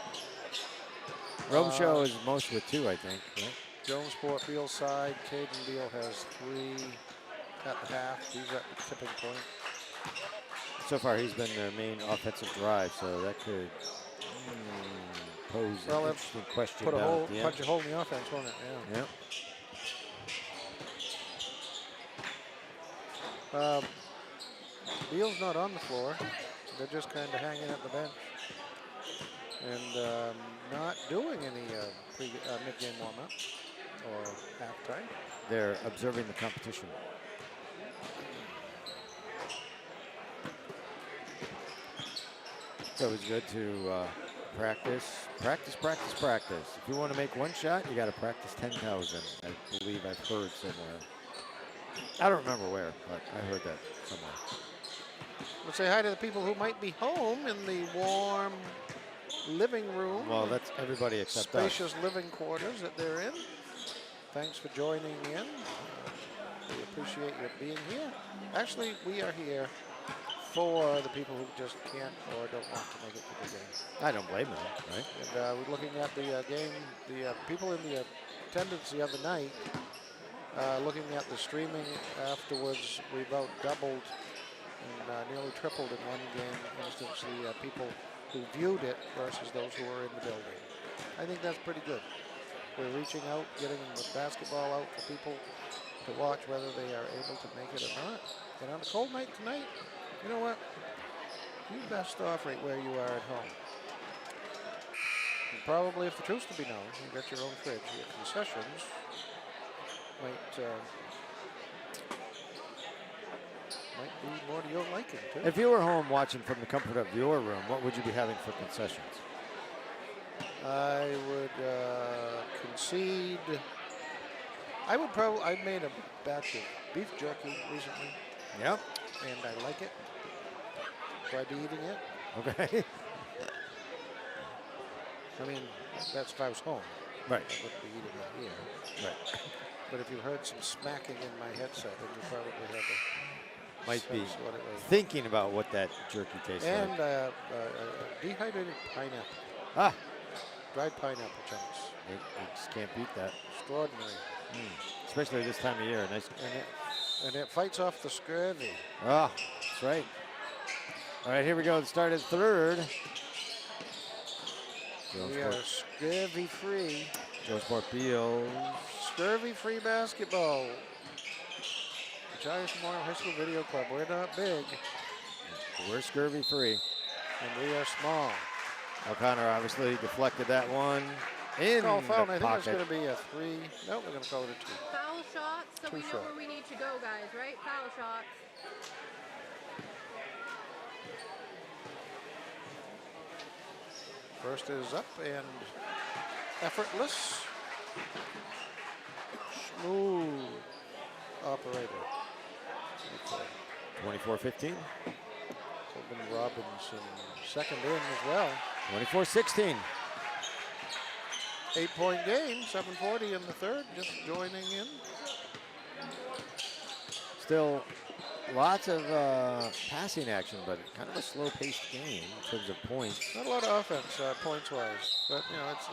Robeshow is most with 2, I think. Right? JONESPORT Beal side. Caden Beal has 3 at the half. He's at the tipping point. So far, he's been their main offensive drive, so that could pose Well, an that's interesting question Put a down hole, at the end. punch a hole in the offense, won't it? Yeah. Yep. Beal's not on the floor. They're just kind of hanging at the bench and not doing any mid-game warm-up or halftime. They're observing the competition. It's always good to practice. If you want to make one shot, you got to practice 10,000. I believe I've heard somewhere. I don't remember where, but I heard that somewhere. Let's say hi to the people who might be home in the warm living room. Well, that's everybody except spacious living quarters that they're in. Thanks for joining in. We appreciate you being here. Actually, we are here for the people who just can't or don't want to make it to the game. I don't blame them, right? And we're looking at the game, the people in the attendance the other night, looking at the streaming afterwards, we about doubled and nearly tripled in one game instance the people who viewed it versus those who were in the building. I think that's pretty good. We're reaching out, getting the basketball out for people to watch whether they are able to make it or not. And on a cold night tonight, you know what? You're best off right where you are at home. And probably, if the truth's to be known, you got your own fridge. Your concessions might be more to your liking, too. If you were home watching from the comfort of your room, what would you be having for concessions? I would concede. I made a batch of beef jerky recently, Yep. and I like it. So I'd be eating it. Okay. I mean, that's if I was home. Right. I wouldn't be eating it here. Right. But if you heard some smacking in my headset, then you probably have a Might be sense what it was. thinking about what that jerky tastes And like. dehydrated pineapple, Ah, dried pineapple chunks. you just can't beat that. Extraordinary. Especially this time of year. Nice. And it fights off the scurvy. Ah, that's right. All right, here we go. The start of third. We are scurvy-free. JONESPORT Beals. Scurvy-free basketball. Giants Memorial High School Video Club. We're not big, We're scurvy free. and we are small. O'Connor obviously deflected that one in Call foul, the and I think it's pocket. going to be a 3. No, we're going to call it a 2. Foul shots, so Too we know short. where we need to go, guys, right? Foul shots. First is up and effortless. Smooth operator. 24-15. Coben Robinson second in as well. 24-16. 8-point game, 7:40 in the third, just joining in. Still lots of passing action, but kind of a slow-paced game in terms of points. Not a lot of offense, points-wise, but you know it's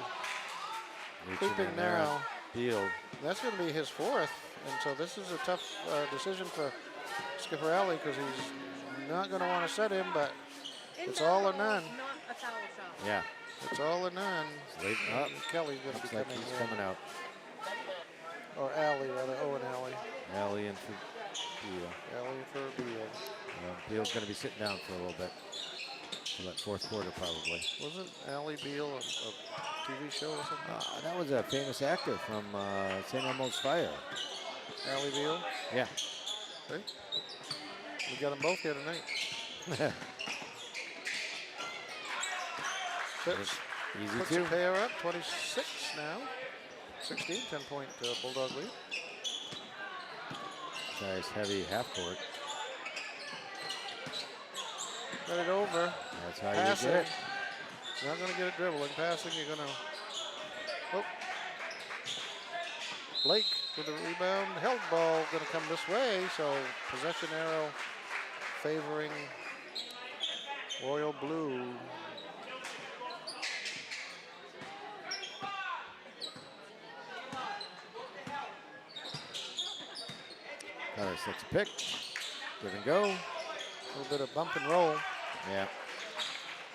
Reaching keeping in there. now. Beal. That's going to be his 4th, and so this is a tough decision for Skipper Alley because he's not going to want to set him, but it's all or none. Not a foul shot. Yeah. It's all or none. Late up. Kelly's going to Looks be like coming he's in. coming out. Or Alley, rather. Owen Alley. Alley and for Beal. Alley for Beal. Beal's going to be sitting down for a little bit. For that fourth quarter, probably. Wasn't Alley Beal a TV show or something? That was a famous actor from St. Elmo's Fire. Alley Beal? Yeah. See? We got them both here tonight. Fitz Easy puts too. a pair up, 26 now. 16, 10-point Bulldog lead. Nice heavy half court. Got it over. That's how Passing. you get it. Not going to get it dribbling. Passing, you're going to. Oh. Blake with the rebound. Held ball going to come this way. So possession arrow favoring Royal Blue. Another 6 pick. Give and go. A little bit of bump and roll. Yeah.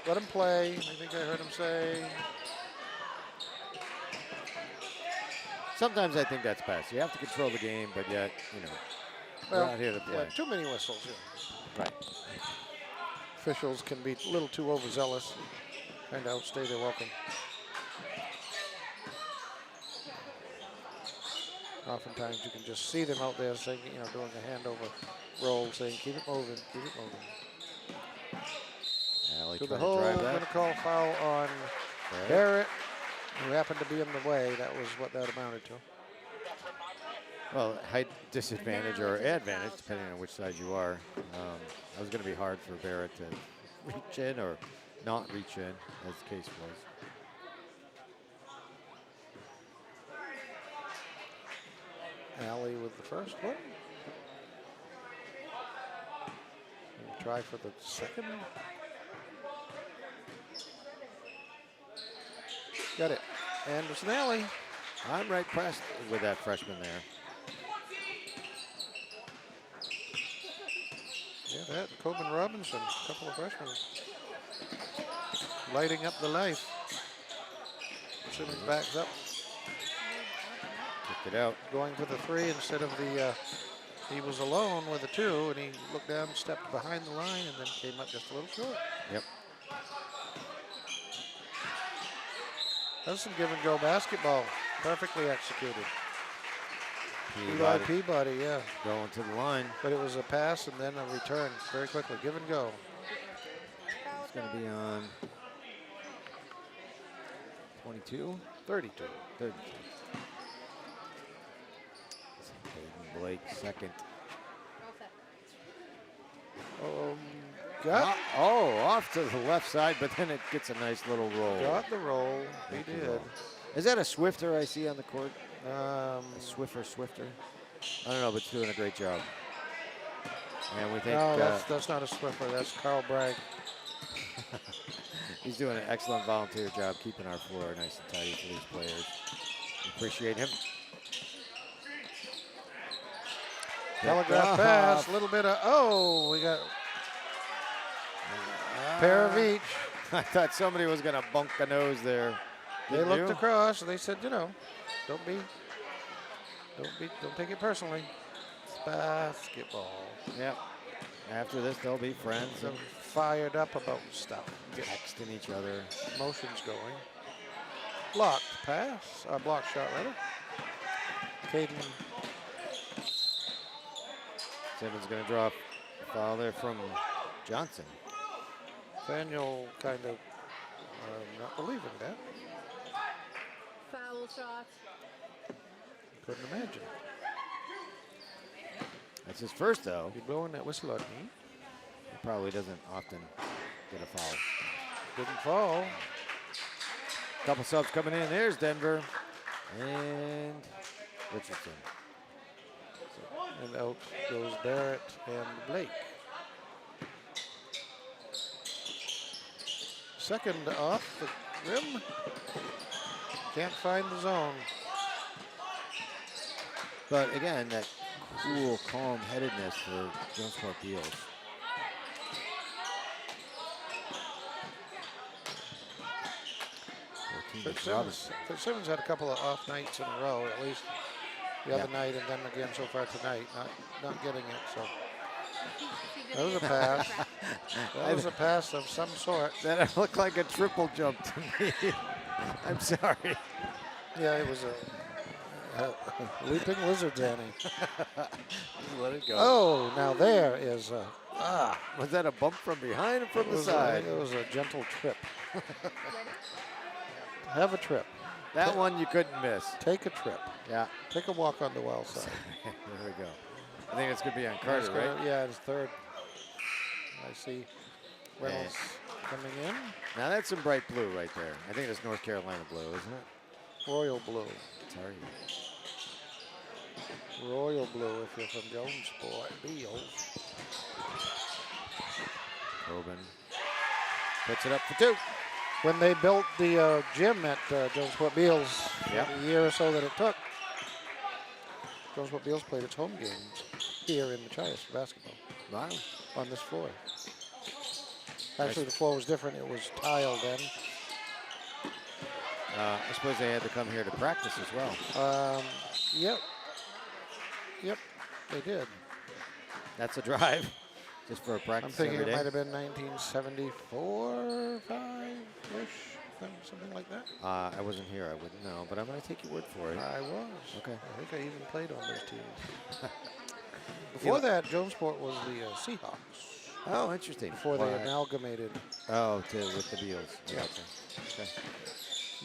Let him play. I think I heard him say. Sometimes I think that's best. You have to control the game, but yet, you know, we're Well, not here to play. yeah, too many whistles. Yeah. Right. Officials can be a little too overzealous. Trying to outstay their welcome. Oftentimes you can just see them out there saying, you know, doing a handover roll, saying, keep it moving, keep it moving. Alley To the trying to hole, drive going to that. call foul on Barrett. Barrett, who happened to be in the way. That was what that amounted to. Well, height disadvantage or advantage, depending on which side you are. That was going to be hard for Barrett to reach in or not reach in, as the case was. Alley with the first one. And try for the second. Got it. Anderson Alley. I'm right pressed with that freshman there. Yeah, that Coben Robinson, a couple of freshmen. Lighting up the life. Simmons backs up, Kicked it out. going for the 3 instead of the, he was alone with the 2, and he looked down, stepped behind the line, and then came up just a little short. Yep. That's some give and go basketball. Perfectly executed. Eli Peabody Peabody, yeah. going to the line. But it was a pass and then a return very quickly. Give and go. It's going to be on 22, 32. 32. Blake second. Got Off to the left side, but then it gets a nice little roll. got the roll. He Good did. roll. Is that a Swifter I see on the court? Um, A Swifter? I don't know, but it's doing a great job. And we think no, that's not a Swiffer. That's Carl Bragg. he's doing an excellent volunteer job keeping our floor nice and tidy for these players. We appreciate him. Telegraph pass. A little bit of, we got pair of each. I thought somebody was going to bunk the nose there. They Didn't looked you? across. They said, don't take it personally. It's basketball. Yep. After this, they'll be friends So and fired up about stuff. texting each other. Motions going. Blocked pass. Blocked shot, rather. Caden. Simmons going to draw a foul there from Johnson. Daniel kind of not believing that. Foul shot. Couldn't imagine. That's his first, though. You blowing that whistle at me? He probably doesn't often get a foul. Didn't fall. Couple subs coming in. There's Denver and Richardson. And out goes Barrett and Blake. Second off the rim. Can't find the zone. But again, that cool, calm-headedness for JONESPORT Beals. Fitzsimmons had a couple of off nights in a row, at least the other night, and then again so far tonight. Not getting it. So that was a pass. That was a pass of some sort. That looked like a triple jump to me. I'm sorry. Yeah, it was a leaping lizard, Danny. Just let it go. Oh, now there is Was that a bump from behind or from the I side? think it was a gentle trip. Have a trip. That one you couldn't miss. Take a trip. Yeah. Take a walk on the wild side. There we go. I think it's going to be on Carter, right? Yeah, it's third. I see Reynolds coming in. Now that's some bright blue right there. I think it's North Carolina blue, isn't it? Royal blue. Sorry. Royal blue if you're from JONESPORT. Beals. Tobin puts it up for two. When they built the gym at JONESPORT Beals, the year or so that it took, JONESPORT Beals played its home games here in Machias for basketball. Wow. On this floor. Actually, the floor was different. It was tile then. I suppose they had to come here to practice as well. Yep. Yep, they did. That's a drive, just for a I'm practice thinking every it day. might have been 1974, 5-ish, something like that. I wasn't here. I wouldn't know, but I'm going to take your word for it. I was. Okay. I think I even played on those teams. Before that, JONESPORT was the Seahawks. Oh, interesting. Before they amalgamated. Oh, with the Beals. Yeah. Gotcha. Okay.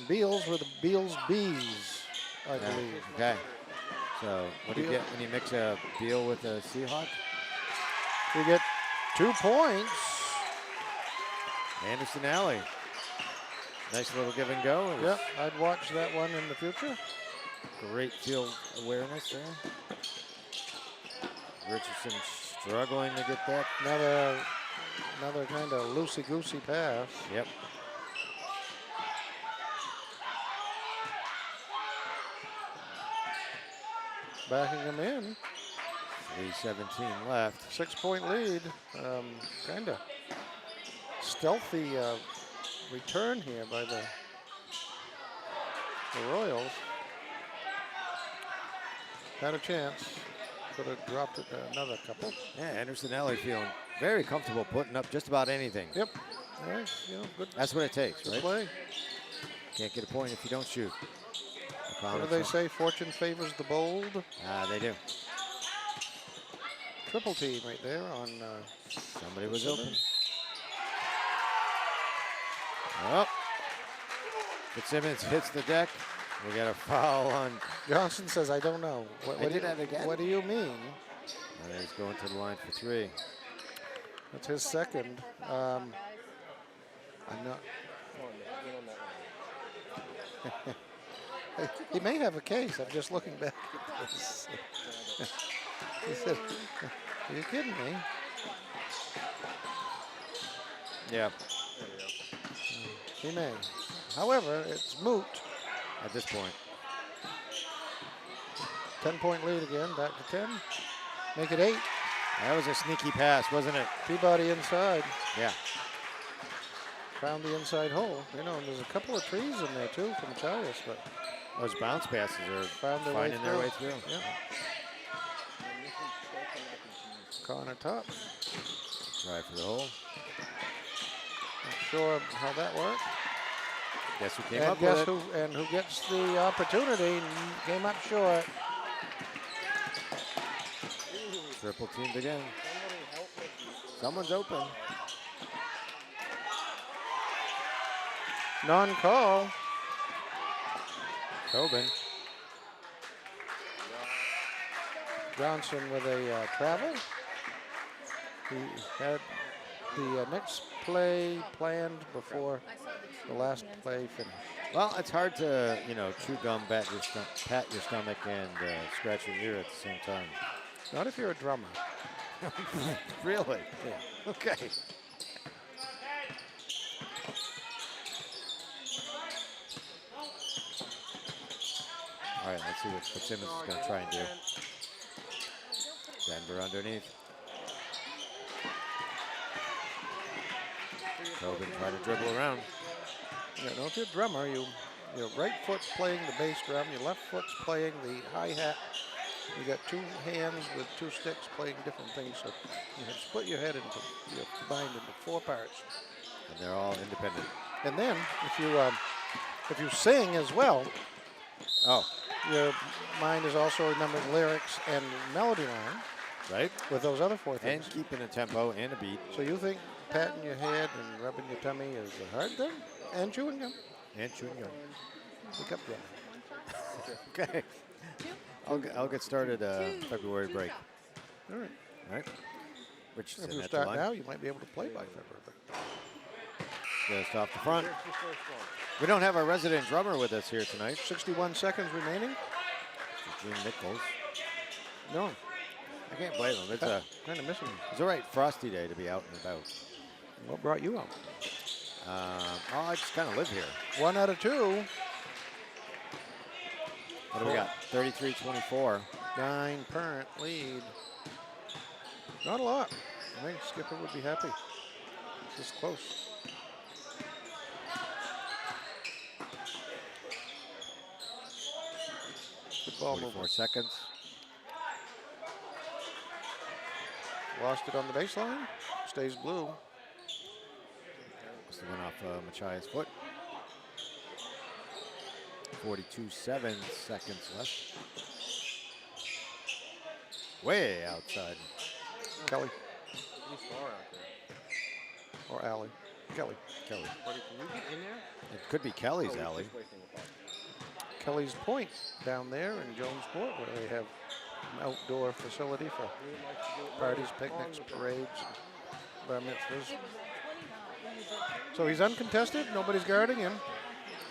Beals were the Beals Bees, I believe. Okay. So what do you get when you mix a Beal with a Seahawk? You get 2 points. Anderson Alley. Nice little give and go. Yep, I'd watch that one in the future. Great field awareness there. Richardson struggling to get that. Another kind of loosey-goosey pass. Yep. Backing him in. 3:17 left. 6-point lead. Kind of stealthy return here by the Royals. Had a chance. Could have dropped it another couple. Yeah, Anderson Alley feeling very comfortable putting up just about anything. Yep. All right. Good. That's what it takes, Good right? play. Can't get a point if you don't shoot. What do they say? Fortune favors the bold. They do. Triple team right there on. Somebody was open. Oh. Fitzsimmons hits the deck. We got a foul on. Johnson says, I don't know. I did that again. What do you mean? He's going to the line for three. That's his second. I'm not. He may have a case. I'm just looking back at this. He said, are you kidding me? Yeah. He may. However, it's moot. At this point. 10-point lead again, back to 10. Make it 8. That was a sneaky pass, wasn't it? Peabody inside. Yeah. found the inside hole. You know, and there's a couple of trees in there too from Machias, but Those bounce passes are found finding their way through. Yeah. Connor top. Try for the hole. Not sure how that worked. Guess who came And up guess with it? who gets the opportunity and came up short. Triple teamed again. Someone's open. Non-call. Tobin. Johnson with a travel. He had the next play planned before the last play finished. Well, it's hard to, you know, chew gum, pat your stomach, and scratch your ear at the same time. Not if you're a drummer. Really? Yeah. Okay. All right, let's see what Fitzsimmons is going to try and do. Denver underneath. Tobin trying to dribble around. Yeah, no, if you're a drummer, your right foot's playing the bass drum, your left foot's playing the hi-hat. You got two hands with two sticks playing different things, so you have split your head into, your mind into four parts. And they're all independent. And then, if you sing as well, your mind is also remembering lyrics and melody line. Right? With those other four things. And keeping a tempo and a beat. So you think patting your head and rubbing your tummy is a hard thing? And chewing gum? And chewing gum. Pick up gum. Okay. I'll get started February break. All right. All right. Which is If you start now, you might be able to play by February break. Just off the front. We don't have our resident drummer with us here tonight. 61 seconds remaining. Gene Nichols. No. I can't blame him. It's kind of missing him. It's a right frosty day to be out and about. What brought you out? I just kind of live here. 1 out of 2. What do we got? 33-24. 9 parent lead. Not a lot. I think Skipper would be happy. This is close. Good ball 44 movement. seconds. Lost it on the baseline. Stays blue. Must have went off Machias' foot. 42.7 seconds left. Way outside. Kelly. He's far out there. Or Allie. Kelly. Kelly. Buddy, can you get in there? It could be Kelly's Oh, alley. he's wasting the puck. Kelly's Point down there in JONESPORT, where they have an outdoor facility for parties, picnics, parades, bar mitzvahs. So he's uncontested. Nobody's guarding him.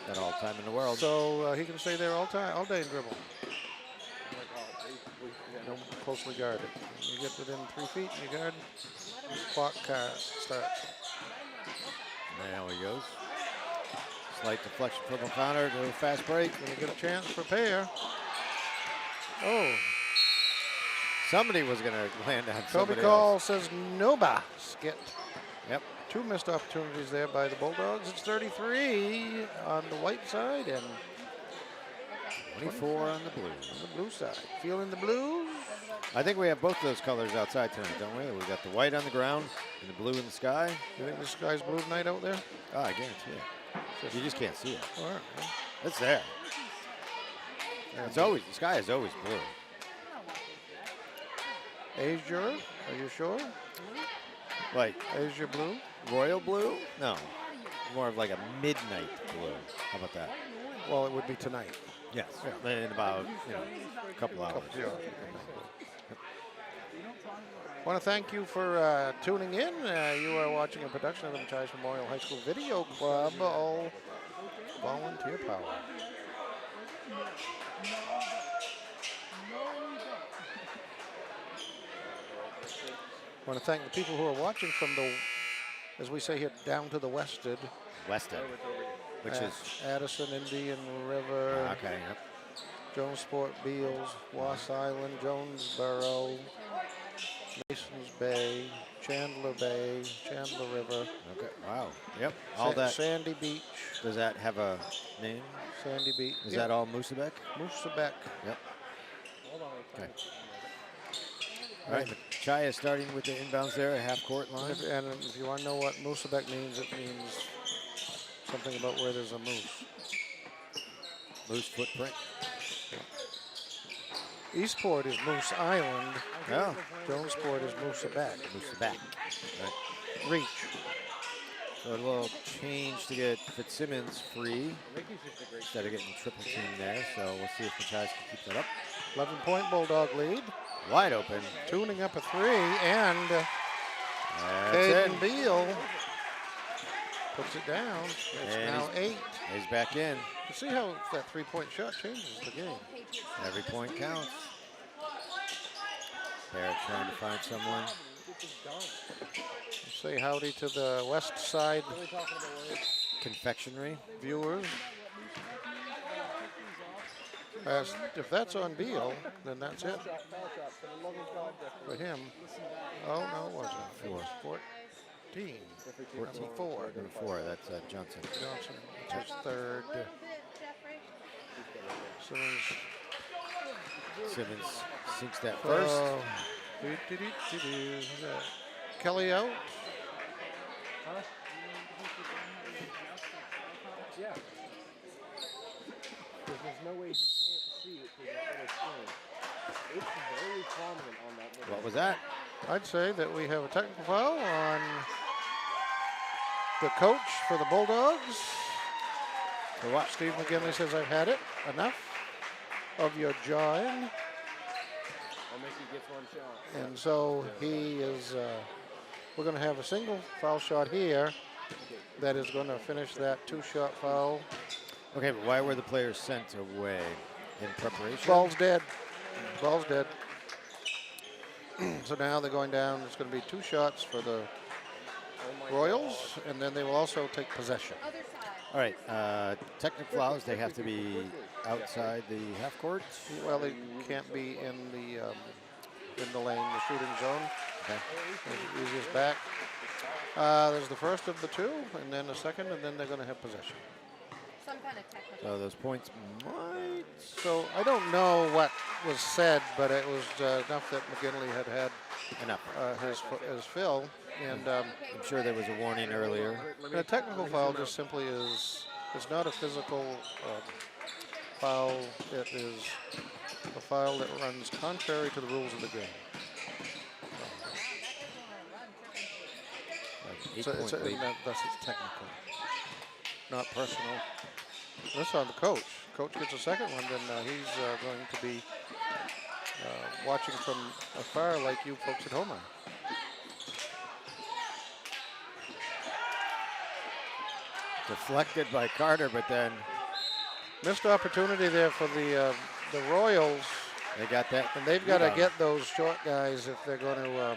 Got all time in the world. So he can stay there all day and dribble. No, closely guarded. You get within 3 feet and you guard, clock car starts. There he goes. Slight deflection from O'Connor to a fast break. Gonna get a chance for pair. Oh, Somebody was going to land on Toby somebody Call else. says no basket. Yep. 2 missed opportunities there by the Bulldogs. It's 33 on the white side and 24 on the blue. on the blue side. Feeling the blues? I think we have both of those colors outside tonight, don't we? We got the white on the ground and the blue in the sky. You think the sky's blue tonight out there? Oh, I guarantee it. You just can't see it. All right. Well, It's there. It's always, the sky is always blue. Azure, are you sure? Like Azure blue? royal blue? No. More of like a midnight blue. How about that? Well, it would be tonight. Yes. In about, a couple hours. Want to thank you for tuning in. You are watching a production of the Machias Memorial High School Video Club, all volunteer power. Want to thank the people who are watching from the, as we say here, down to the wested. Weston. Which is Addison, Indian River, okay. Yep. JONESPORT, Beals, Wass Island, Jonesboro, Masons Bay, Chandler Bay, Chandler River, Okay. Wow. Yep. All that. Sandy Beach, Does that have a name? Sandy Beach. Is that all Moosabec? Moosabec. Yep. Hold on, Okay. I'm All right. Chaya starting with the inbounds there at half court line. And if you want to know what Moosabec means, it means something about where there's a moose. Moose footprint. Eastport is Moose Island. Oh. Jonesport is Moosabec. Moosabec. Right. Reach. So a little change to get Fitzsimmons free Ricky's just a great instead of getting triple team there. So we'll see if Matthias can keep that up. 11-point Bulldog lead. Wide open. Tuning up a three, and That's Caden it. Beal puts it down. It's And now 8. He's back in. You see how that three-point shot changes the game. Every point counts. Barrett trying to find someone. Say howdy to the west side Confectionery. viewers. If that's on Beal, then that's it for him. Oh, no, it wasn't. 14. 4. Number 4, that's Johnson. Johnson, it's his third. Simmons sinks that first. Kelly out. Yeah. Because there's no way he can't see it through that little screen. It's very prominent on that little. What was that? I'd say that we have a technical foul on the coach for the Bulldogs. For what? Steve McGinley says, I've had it. Enough of your jawing. I'll make he gets one shot. And so he is, we're going to have a single foul shot here that is going to finish that 2-shot foul. Okay, but why were the players sent away? In preparation? Ball's dead. Ball's dead. So now they're going down. It's going to be 2 shots for the Royals, and then they will also take possession. All right, technical fouls, they have to be outside the half court. Well, they can't be in the lane, the shooting zone. Okay. There's the easiest back. There's the first of the 2, and then the second, and then they're going to have possession. Some kind of technical. So those points might. So I don't know what was said, but it was enough that McGinley had Enough. his fill. And I'm sure there was a warning earlier. a technical foul just simply is, it's not a physical foul. It is a foul that runs contrary to the rules of the game. So it's Eight-point lead. thus it's technical, not personal. That's on the coach. Coach gets a second one, then he's going to be watching from afar like you folks at home are. Deflected by Carter, but then Missed opportunity there for the Royals, they got that. and they've got to rebound. get those short guys if they're going to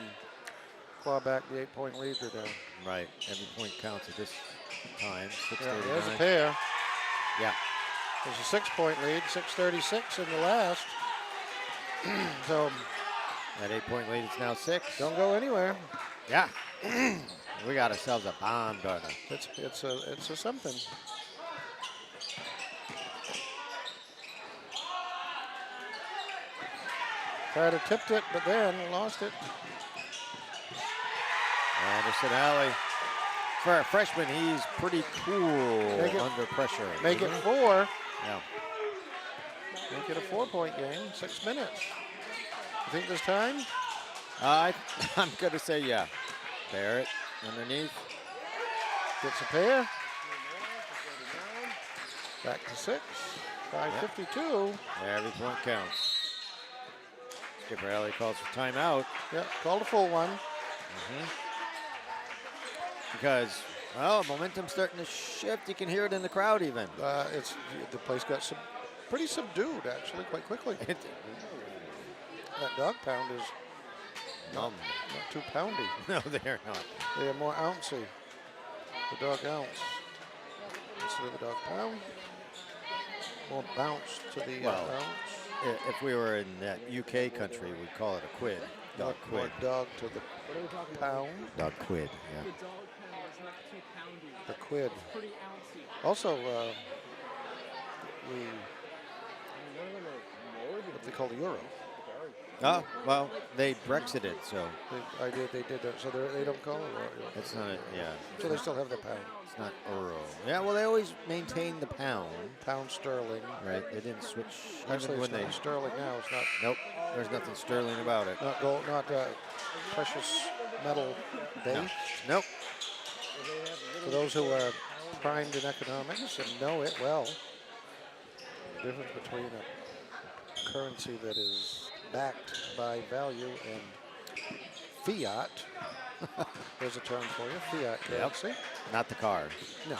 claw back the 8-point lead they're down. Right, every point counts at this time. Yeah, there's a 6:39. pair. Yeah. There's a 6-point lead, 6:36 in the last. So That 8-point lead is now 6. don't go anywhere. Yeah. We got ourselves a bomb burner. It's a something. Carter tipped it, but then lost it. Anderson Alley. For a freshman, he's pretty cool Make it- under pressure. Make it isn't he? 4. Yeah. Make it a 4-point game. 6 minutes. You think there's time? I'm going to say yeah. Barrett underneath. Gets a pair. Back to 6. 5:52. Every point counts. Skipper Alley calls for timeout. Yep, called a full one. Because, well, momentum's starting to shift. You can hear it in the crowd even. The place got pretty subdued actually quite quickly. That dog pound is Numb. not too poundy. No, they're not. They are more ouncy. The dog ounce instead of the dog pound. More bounce to the Well, ounce. If we were in that UK country, we'd call it a quid. Dog More quid. dog to the What are we talking about? pound. Dog quid. Yeah. The dog pound is not too poundy. The quid. It's pretty ouncy. Also, the I mean, one of them are more than what they call the euro. Oh, well, they Brexited, so They did that, so they don't call it euro. it's not. Yeah, So they still have the pound. it's not euro. Yeah, well, they always maintain the pound, Pound sterling. right? They didn't switch Actually, even when it's they. not sterling now. It's not Nope, there's nothing sterling about it. not gold, not precious metal base. Nope. For those who are primed in economics and know it well, the difference between a currency that is backed by value and fiat. There's a term for you, fiat currency. Not the card. No.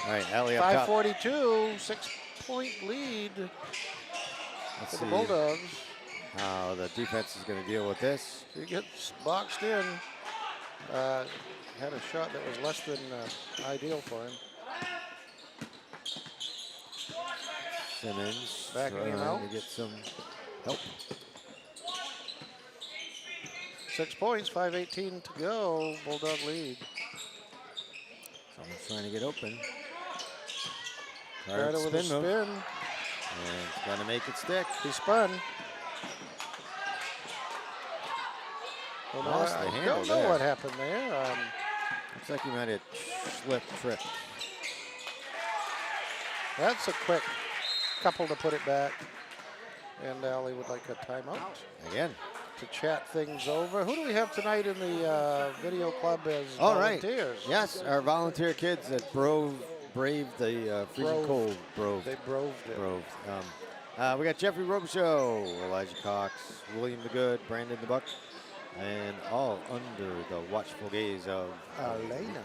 All right, Allie up top. 5:42, 6-point lead Let's for see the Bulldogs. how the defense is going to deal with this. He gets boxed in. Had a shot that was less than ideal for him. Simmons Backing him trying out. to get some help. 6 points, 5:18 to go. Bulldog lead. Someone's trying to get open. Carter with a move. spin. And it's going to make it stick. He spun. Well, Lost I the handle don't know there. what happened there. Looks like he might have tripped. That's a quick couple to put it back. And Allie would like a timeout Again. to chat things over. Who do we have tonight in the video club as All right. volunteers? Yes, our volunteer kids that braved the freezing Brove. cold. Broved. They broved it. Broved. We got Jeffrey Robichaux, Elijah Cox, William the Good, Brandon the Buck, and all under the watchful gaze of Elena.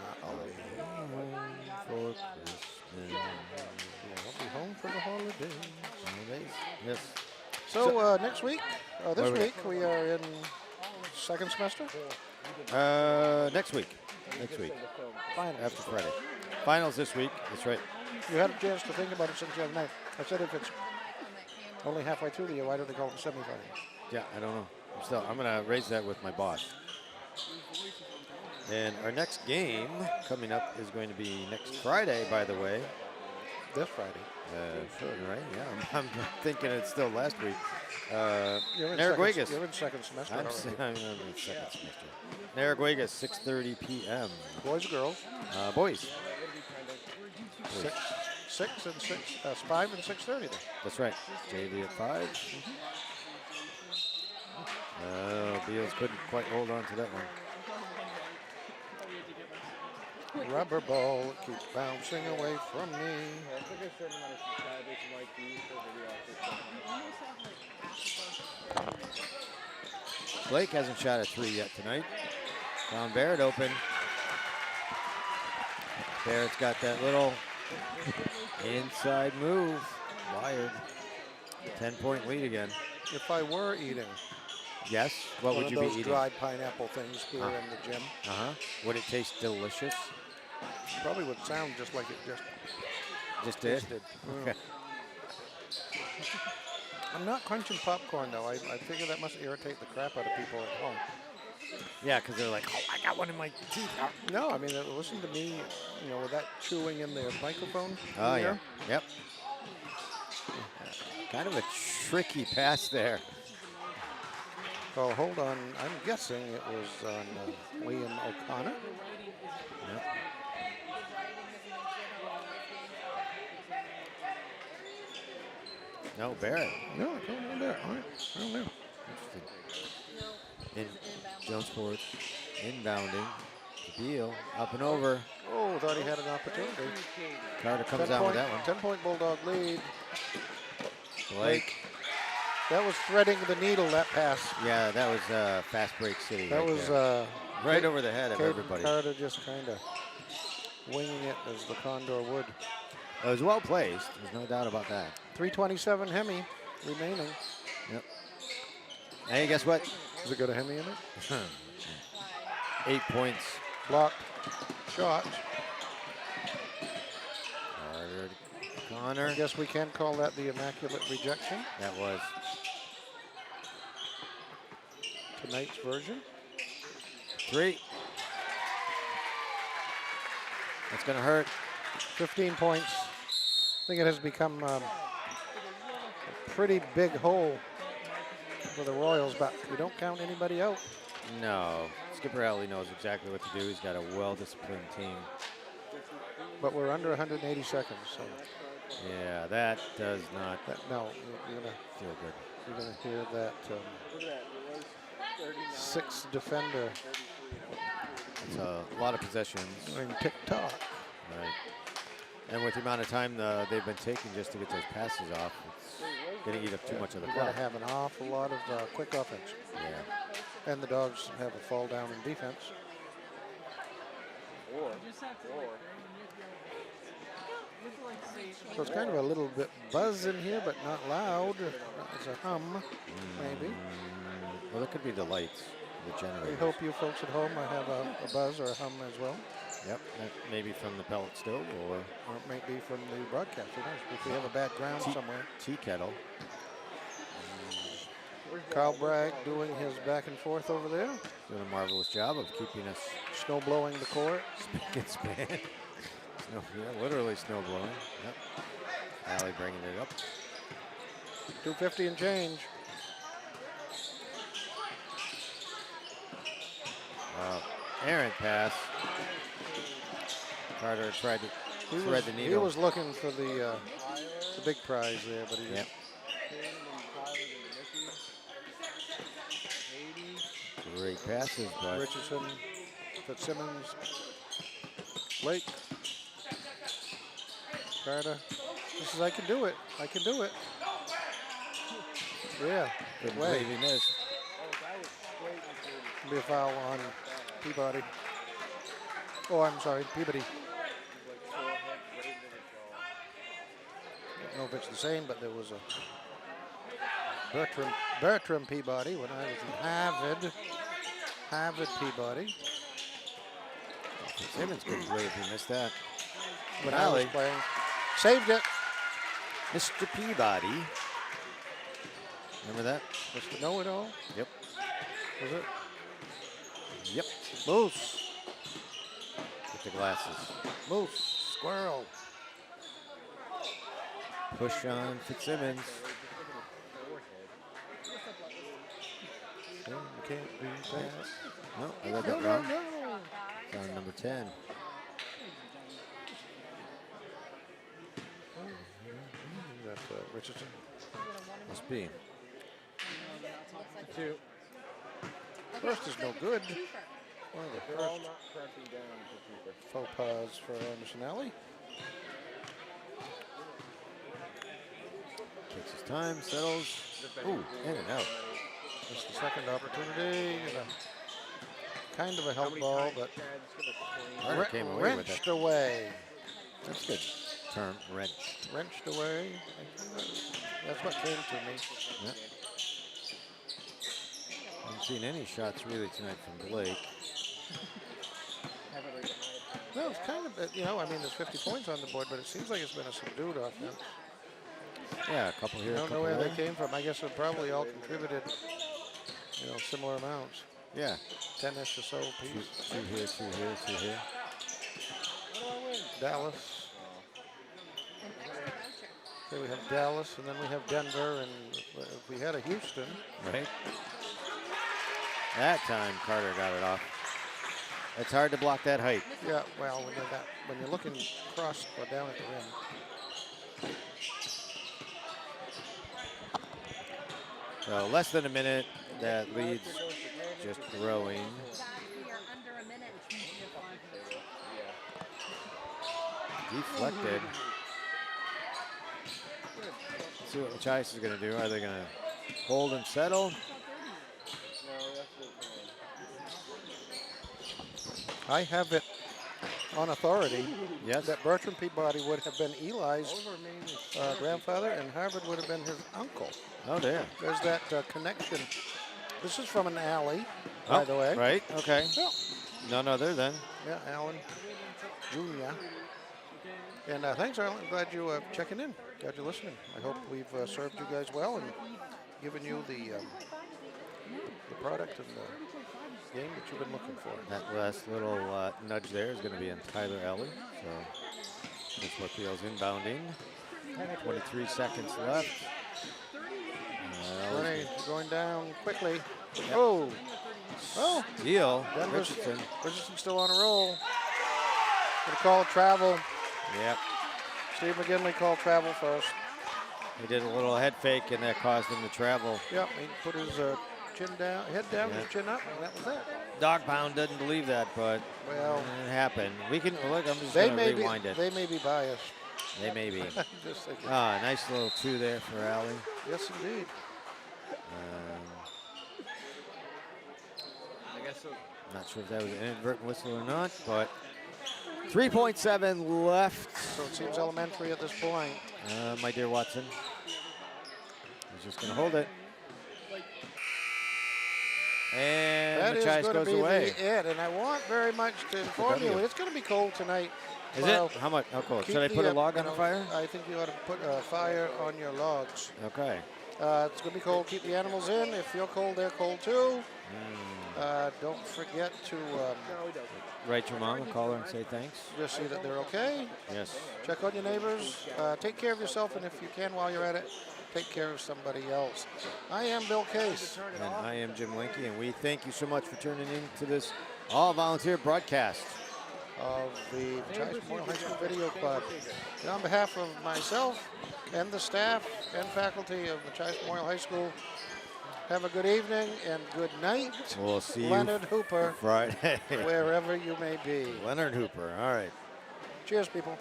for Christmas. I'll be home for the holidays. Yes. So next week, this Where we week, we are in second semester. Next week. Finals. After Friday. Finals this week. That's right. You had a chance to think about it since the other night. I said if it's only halfway through the year, why don't they call them semifinals? Yeah, I don't know. I'm going to raise that with my boss. And our next game coming up is going to be next Friday, by the way. This Friday. Sure, right? Yeah, I'm thinking it's still last week. You're in Narraguegas. You're in second semester. I'm already. in second semester. Narraguegas, 6:30 p.m. Boys or girls? Boys. 6 and 6, 5 and 6:30. Then. That's right. JV at 5. Beals couldn't quite hold on to that one. Rubber ball keeps bouncing away from me. I think a certain amount of subscribers might be for video. Blake hasn't shot a 3 yet tonight. Found Barrett open. Barrett's got that little inside move. Wired. 10-point lead again. If I were eating Yes. What one would of you be those eating? dried pineapple things here in the gym, Would it taste delicious? probably would sound just like it Just did? tasted. Okay. I'm not crunching popcorn though. I figure that must irritate the crap out of people at home. Yeah, because they're like, oh, I got one in my teeth. No, I mean, listen to me, with that chewing in the microphone. Oh, in yeah. there. Yep. Kind of a tricky pass there. Oh, hold on. I'm guessing it was on William O'Connor. Yep. No, Barrett. No, I don't know that. All right. I don't know. In JONESPORT, inbounding. Deal, up and over. Oh, thought he had an opportunity. Carter comes down with that one. 10-point Bulldog lead. Blake. That was threading the needle, that pass. Yeah, that was fast break city. That right was there. Right over the head of Caden everybody. Carter just kind of winging it as the Condor would. It was well placed. There's no doubt about that. 3:27 Hemi remaining. Yep. Hey, guess what? Is it got a Hemi in it? 8 points. Blocked shot. Carter, Connor. I guess we can call that the immaculate rejection. That was. tonight's version. 3. That's going to hurt. 15 points. I think it has become a pretty big hole for the Royals, but we don't count anybody out. No. Skipper Alley knows exactly what to do. He's got a well-disciplined team. But we're under 180 seconds, so Yeah, that does not no, you're gonna feel good. you're gonna hear that Look at that. It was 39. 6th defender It's a lot of possessions. doing tick-tock. Right. And with the amount of time they've been taking just to get those passes off, it's going to eat up too much of the We've got to clock. have an awful lot of quick offense, Yeah. and the Dogs have a fall down in defense. Or, Just have to, or, like, you have to, like, say, So it's kind of a little bit buzz in here, but not loud. It's a hum, maybe. Well, it could be the lights, the We generators. hope you folks at home have a buzz or a hum as well, Yep. That may be from the pellet stove or or it may be from the broadcast. Who knows? If we have a background Tea- somewhere. tea kettle. Carl Bragg doing his back and forth over there, Doing a marvelous job of keeping us snow blowing the court. spick and span. Snow, yeah, literally snow blowing. Yep. Allie bringing it up. 250 and change. Errant pass. Carter tried to thread the He needle. was looking for the big prize there, but he Yep. Great passes, but Richardson, Fitzsimmons, Blake, Carter. This is I can do it. I can do it. Yeah, good couldn't way. believe he missed. Be a foul on Peabody. Oh, I'm sorry, Peabody. I don't know if it's the same, but there was a Bertram Peabody when I was in Harvard Peabody. Simmons couldn't believe he missed that. When I was Allie. playing, saved it. Mr. Peabody. Remember that? Mr. Know-It-All. Yep. Was it? Yep. Moose. With the glasses. Moose. Squirrel. Push on Fitzsimmons. Yeah, you can't be fast. No, I read No, that no, wrong. no. It's on number 10. That's Richardson. Must be. Two. First is no good. One of the They're all first not cramping down for keeper. faux pas for Anderson Alley. Takes his time, settles. Ooh, in and out. That's the second opportunity. And a kind of a help ball, but Carter came away with it. wrenched away. That's a good term, wrenched. Wrenched away. That's what came to me. Yep. Haven't seen any shots really tonight from Blake. No, it's kind of, I mean, there's 50 points on the board, but it seems like it's been a subdued offense. Yeah, a couple here, I a don't know couple where there. they came from. I guess they probably all contributed, similar amounts. Yeah, 10-ish or so apiece. two here, two here, two here. Dallas. An extra voucher. Okay, we have Dallas, and then we have Denver, and if we had a Houston. Right. That time Carter got it off. It's hard to block that height. Yeah, well, when you're looking across or down at the rim. So less than a minute. That lead's just growing. That we are under a minute. Deflected. Let's see what Machias is going to do. Are they going to hold and settle? I have it on authority Yes. that Bertram Peabody would have been Eli's grandfather, and Harvard would have been his uncle. Oh, dear. There's that connection. This is from an alley, by Oh, the way. Right, okay. Yeah, None other than. yeah, Allen Jr. And thanks, Arlen. Glad you checking in. Glad you're listening. I hope we've served you guys well and given you the product and the game that you've been looking for. That last little nudge there is going to be on Tyler Ellie. So Newport Beals inbounding. 23 seconds left. Rennie going down quickly. Oh, oh, Deal. Denver's- Richardson. Richardson's still on a roll. Gonna call travel. Yep. Steve McGinley called travel first. He did a little head fake, and that caused him to travel. Yep, he put his chin down, head down, his chin up, and that was it. Dog Pound doesn't believe that, but Well, it happened. We can look. I'm just they going to may be rewind it. they may be biased. They may be. Just thinking. Ah, nice little two there for Allie. Yes, indeed. I guess so. Not sure if that was an inadvertent whistle or not, but 3.7 left. So it seems elementary at this point. My dear Watson. He's just going to hold it. And That is Machias going to goes be away. the it, and I want very much to inform you, W. it's going to be cold tonight. Is Well, it? How much? How cold? keep Should I put the, a log you on the know, fire? I think you ought to put a fire on your logs. Okay. It's going to be cold. Keep the animals in. If you're cold, they're cold too. Don't forget to Write your mom and call her and say thanks. just see that they're okay. Yes. Check on your neighbors. Take care of yourself, and if you can while you're at it, take care of somebody else. I am Bill Case. And I am Jim Linky, and we thank you so much for tuning in to this all-volunteer broadcast. Of the Machias Memorial High School Video Club. And on behalf of myself and the staff and faculty of Machias Memorial High School, have a good evening and good night. We'll see Leonard you Hooper, Friday. wherever you may be. Leonard Hooper. All right. Cheers, people.